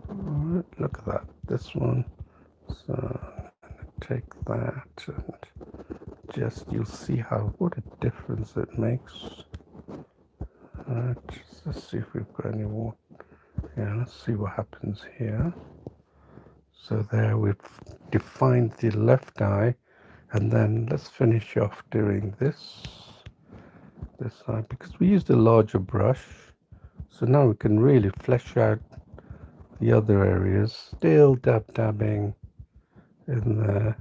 Right, look at that, this one. So I'm going to take that and you'll see what a difference it makes. Let's see if we've got any more. Yeah, let's see what happens here. So there we've defined the left eye, and then let's finish off doing this side, because we used a larger brush. So now we can really flesh out the other areas, still dabbing in there.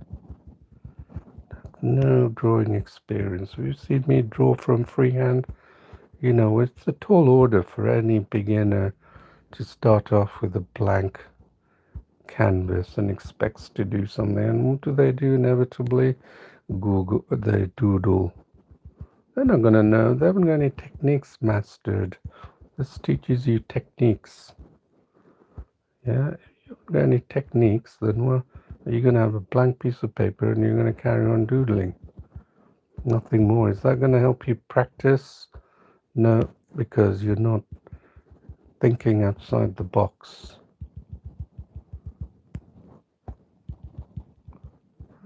No drawing experience. You've seen me draw from freehand. It's a tall order for any beginner to start off with a blank canvas and expects to do something. And what do they do inevitably? They doodle. They're not going to know. They haven't got any techniques mastered. This teaches you techniques. Yeah, if you haven't got any techniques, then you're going to have a blank piece of paper and you're going to carry on doodling. Nothing more. Is that going to help you practice? No, because you're not thinking outside the box.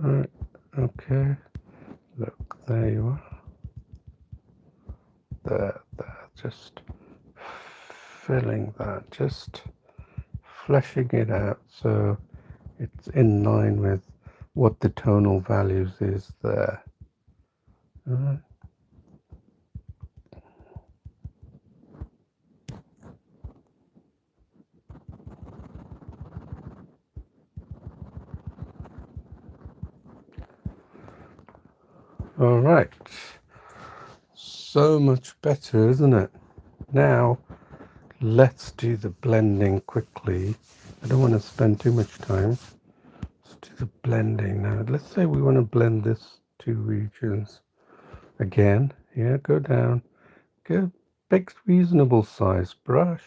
Alright, okay. Look, there you are. There, just filling that, just fleshing it out so it's in line with what the tonal values is there. All right, so much better, isn't it? Now let's do the blending quickly. I don't want to spend too much time. Let's do the blending now. Let's say we want to blend this two regions again. Yeah, go down. Get a big reasonable size brush.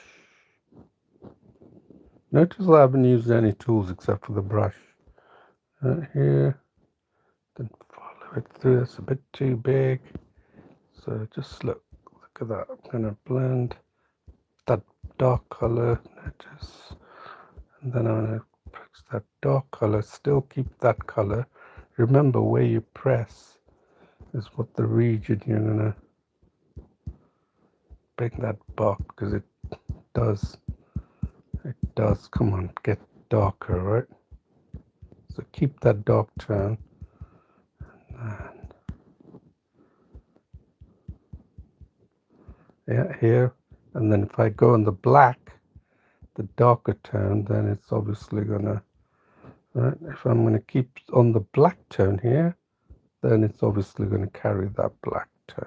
Notice I haven't used any tools except for the brush. Here, then follow it through. It's a bit too big. So just look at that. I'm going to blend that dark color. Notice. And then I'm going to press that dark color. Still keep that color. Remember, where you press is what the region you're going to bring that back, because it does, come on, get darker, right? So keep that dark tone. Yeah, here. And then if I go on the black, the darker tone, then it's obviously gonna, right? If I'm gonna keep on the black tone here, then it's obviously gonna carry that black tone.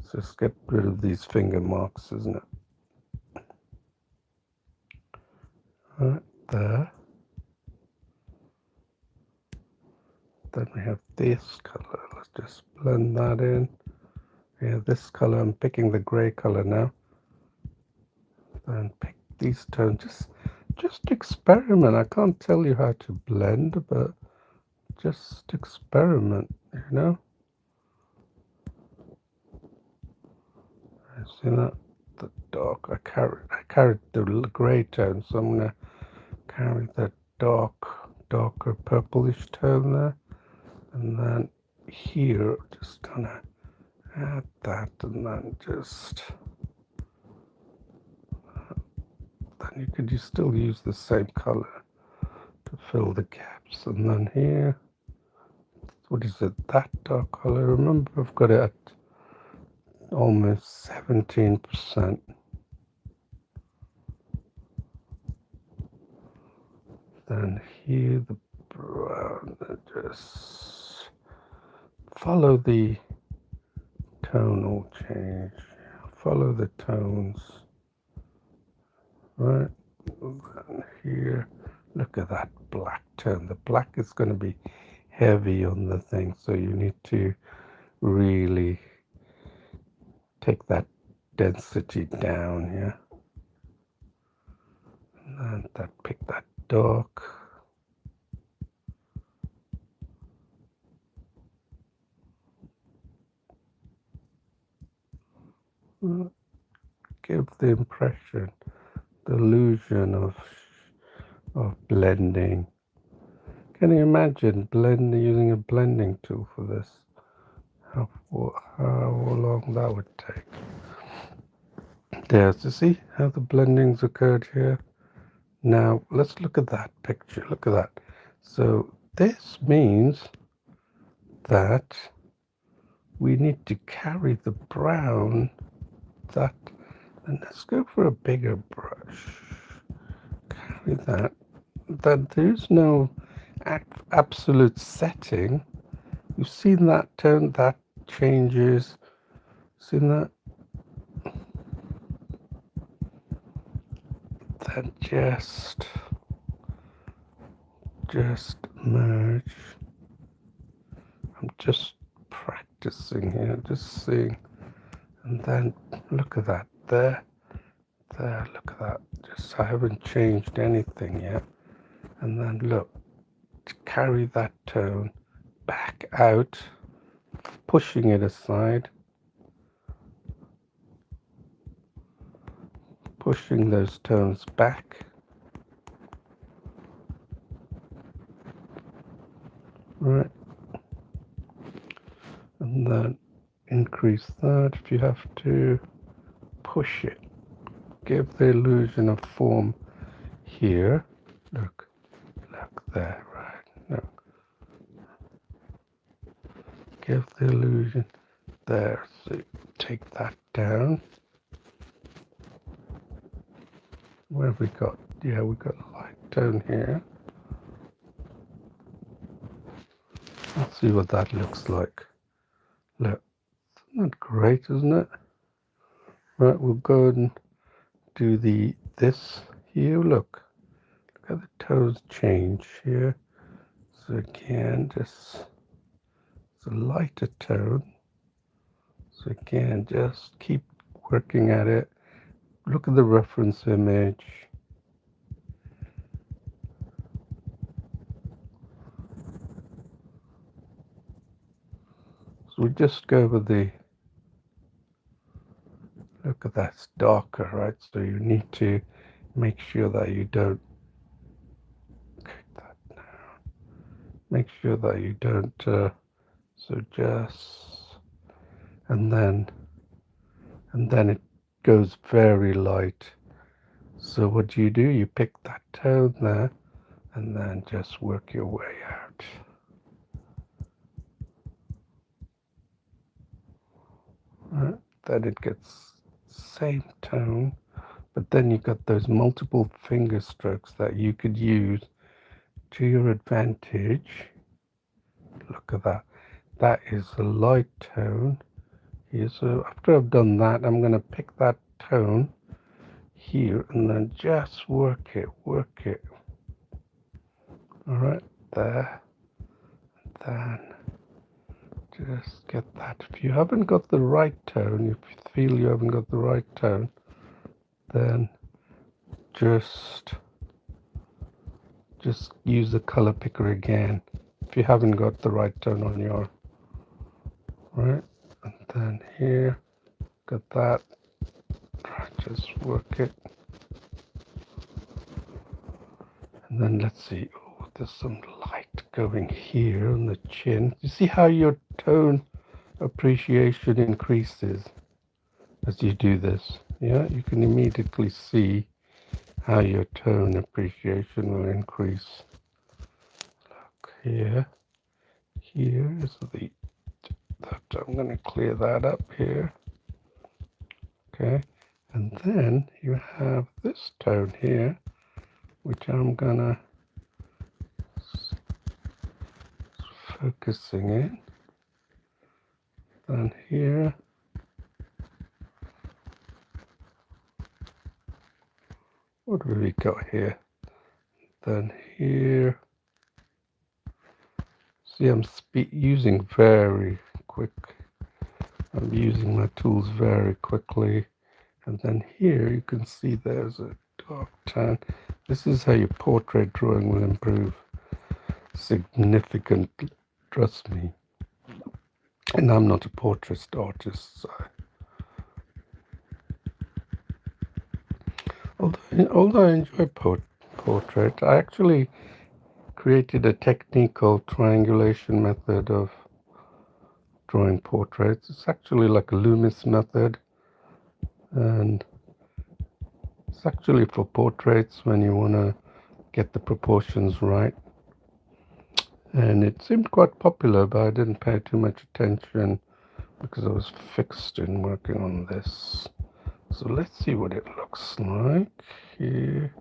So let's get rid of these finger marks, isn't it? Right there. Then we have this color. Let's just blend that in. Yeah, this color, I'm picking the gray color now. Then pick these tones. Just experiment. I can't tell you how to blend, but just experiment, you know? See that? The dark. I carried the gray tone, so I'm gonna carry the darker purplish tone there, and then here, just gonna add that, and then then you still use the same color to fill the gaps, and then here, what is it? That dark color. Remember, I've got it at almost 17%. Then here the brown, just follow the tonal change. Follow the tones. Right. And here, look at that black tone. The black is going to be heavy on the thing, so you need to really take that density down here. And then pick that dark. Give the impression, the illusion of blending. Can you imagine using a blending tool for this? How long that would take? There's, you see how the blendings occurred here? Now let's look at that picture. Look at that. So this means that we need to carry the brown, that, and let's go for a bigger brush. Carry that. Then there's no absolute setting. You've seen that tone, that changes. Seen that? Then just merge. I'm just practicing here, just seeing. And then look at that. There, look at that. I haven't changed anything yet. And then look, to carry that tone back out, pushing it aside, pushing those tones back. Right. And then increase that if you have to, push it. Give the illusion of form here. Look there, right? Look. Give the illusion there. So take that down. Where have we got? Yeah, we've got a light tone here. Let's see what that looks like. Look, isn't that great, isn't it? Right, we'll go and do this here. Look at the tones change here. So again, it's a lighter tone. So again, just keep working at it. Look at the reference image. So we just go over look at that, it's darker, right? So you need to make sure that you don't, that down. Make sure that you don't, so just, and then it goes very light. So what do? You pick that tone there, and then just work your way out. Right? Then it gets same tone, but then you got those multiple finger strokes that you could use to your advantage. Look at that. That is a light tone here. So after I've done that, I'm going to pick that tone here and then just work it. All right, there. Then Just get that. If you haven't got the right tone, if you feel you haven't got the right tone, then just use the color picker again. If you haven't got the right tone on your right, and then here, got that. Just work it, and then let's see. Oh, there's some light going here on the chin. You see how your tone appreciation increases as you do this? Yeah, you can immediately see how your tone appreciation will increase. Look here. Here is the that I'm going to clear that up here. Okay, and then you have this tone here, which I'm gonna focusing in. Then here, what have we got here? Then here. See, I'm using very quick. I'm using my tools very quickly. And then here you can see there's a dark tan. This is how your portrait drawing will improve significantly, trust me. And I'm not a portrait artist, so. Although I enjoy portrait, I actually created a technique called triangulation method of drawing portraits. It's actually like a Loomis method, and it's actually for portraits when you want to get the proportions right. And it seemed quite popular, but I didn't pay too much attention because I was fixed in working on this. So let's see what it looks like here.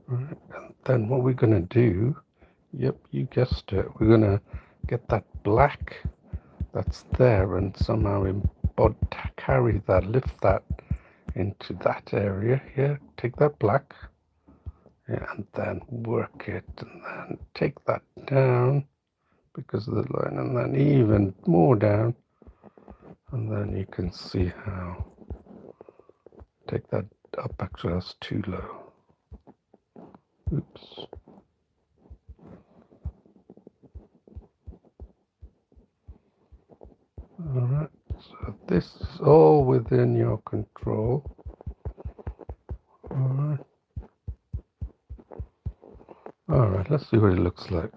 Right. And then what we're going to do, yep, you guessed it, we're going to get that black that's there and somehow carry that, lift that into that area here. Take that black, yeah, and then work it, and then take that down because of the line, and then even more down, and then you can see how. Take that up, actually that's too low. Oops. Alright, so this is all within your control. Alright, let's see what it looks like.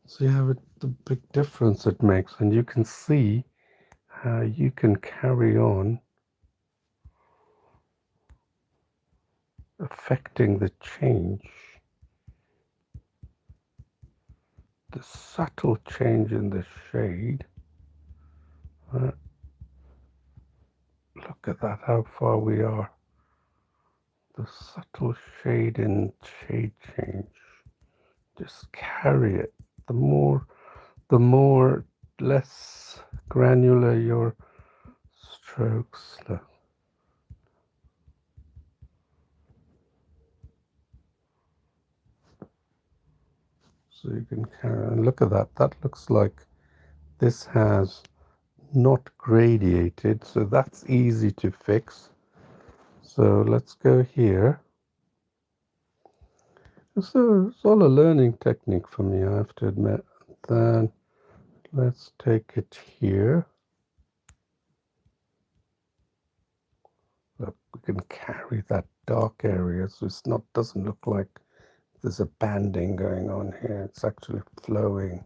See how the big difference it makes, and you can see how you can carry on affecting the change, the subtle change in the shade. Look at that, how far we are. The subtle shade in shade change. Just carry it. The more less granular your strokes. Look. So you can carry on. Look at that. That looks like this has not gradiated, so that's easy to fix. So let's go here. So it's all a learning technique for me, I have to admit. Then let's take it here. Look, we can carry that dark area, so it's not doesn't look like there's a banding going on here. It's actually flowing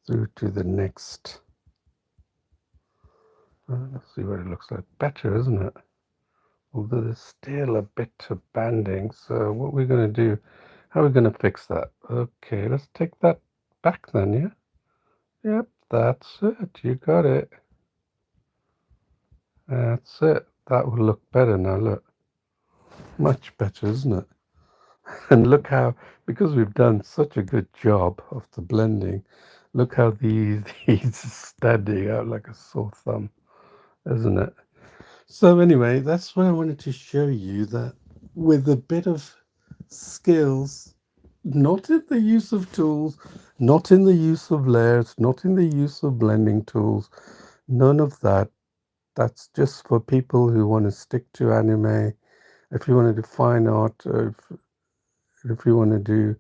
through to the next. Let's see what it looks like. Better, isn't it? Although there's still a bit of banding. So what we're going to do, how are we going to fix that? Okay, let's take that back then, yeah? Yep, that's it. You got it. That's it. That will look better now, look. Much better, isn't it? And look how, because we've done such a good job of the blending, look how these standing out like a sore thumb, isn't it? So anyway, that's what I wanted to show you, that with a bit of skills Not in the use of tools, not in the use of layers, not in the use of blending tools. None of that. That's just for people who want to stick to anime. If you want to do fine art, if you want to do,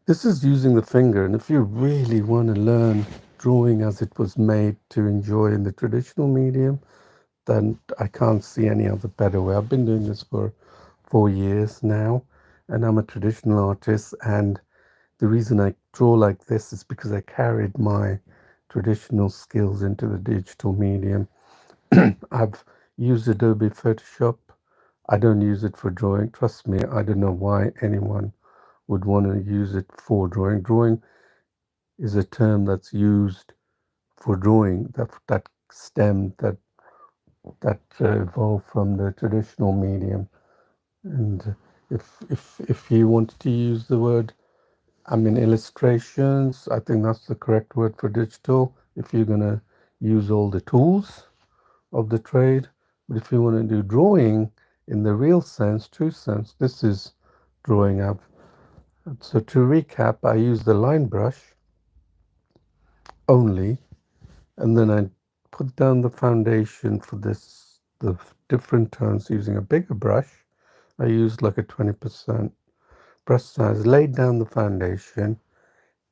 this is using the finger. And if you really want to learn drawing as it was made to enjoy in the traditional medium, then I can't see any other better way. I've been doing this for 4 years now, and I'm a traditional artist. And the reason I draw like this is because I carried my traditional skills into the digital medium. I've used Adobe Photoshop. I don't use it for drawing. Trust me, I don't know why anyone would want to use it for drawing. Drawing is a term that's used for drawing that stemmed that evolved from the traditional medium. And if you wanted to use the word, I mean illustrations, I think that's the correct word for digital. If you're gonna use all the tools of the trade, but if you want to do drawing in the real sense, true sense, this is drawing up. So to recap, I use the line brush only, and then I put down the foundation for the different tones using a bigger brush. I used like a 20% brush size, laid down the foundation.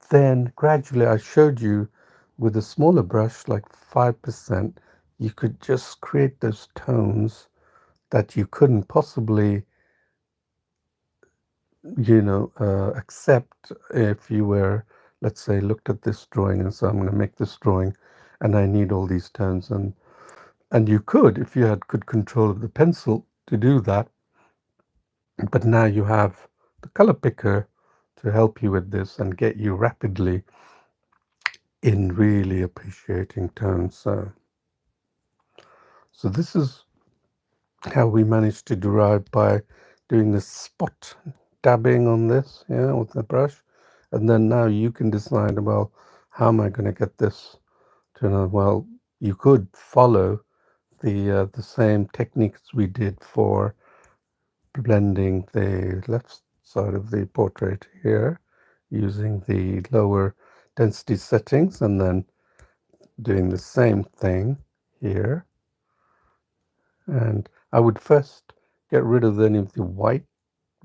Then gradually I showed you with a smaller brush, like 5%, you could just create those tones that you couldn't possibly, accept if you were, let's say, looked at this drawing and so I'm going to make this drawing and I need all these tones. And you could, if you had good control of the pencil to do that. But now you have the color picker to help you with this and get you rapidly in really appreciating tones. So this is how we managed to derive by doing this spot dabbing on this, yeah, with the brush. And then now you can decide, well, how am I going to get this to know? Well, you could follow the same techniques we did for blending the left side of the portrait here using the lower density settings and then doing the same thing here. And I would first get rid of any of the white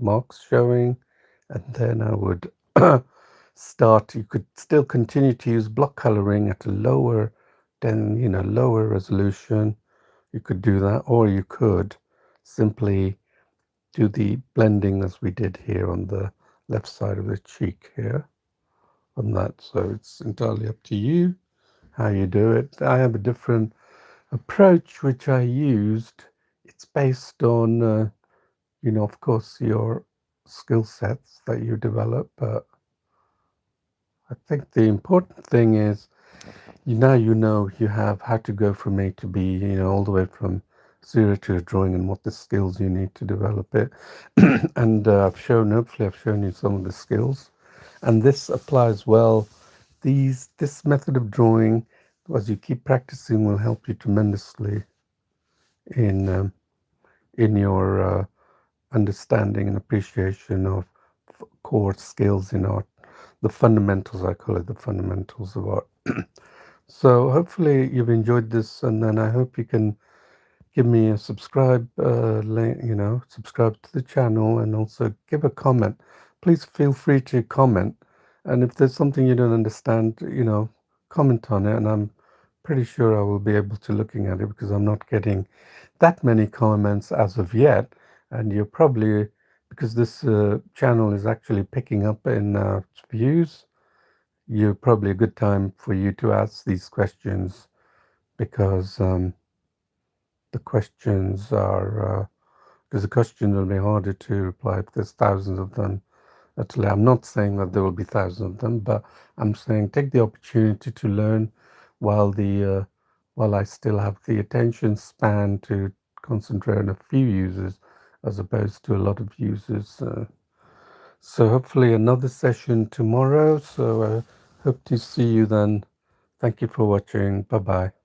marks showing, and then I would start. You could still continue to use block coloring at a lower resolution. You could do that, or you could simply do the blending as we did here on the left side of the cheek here on that. So it's entirely up to you how you do it. I have a different approach which I used. It's based on, of course, your skill sets that you develop. But I think the important thing is you know you have how to go from A to B, all the way from zero to a drawing and what the skills you need to develop it. And hopefully I've shown you some of the skills. And this applies well. This method of drawing, as you keep practicing, will help you tremendously in in your understanding and appreciation of core skills in art. The fundamentals, I call it the fundamentals of art. So hopefully you've enjoyed this, and then I hope you can give me a subscribe to the channel and also give a comment. Please feel free to comment. And if there's something you don't understand, comment on it. And I'm pretty sure I will be able to looking at it because I'm not getting that many comments as of yet. And you're probably, because this channel is actually picking up in views, you're probably a good time for you to ask these questions because the questions are because the questions will be harder to reply if there's thousands of them. Actually, I'm not saying that there will be thousands of them, but I'm saying take the opportunity to learn while while I still have the attention span to concentrate on a few users as opposed to a lot of users. So hopefully another session tomorrow. So hope to see you then. Thank you for watching. Bye bye.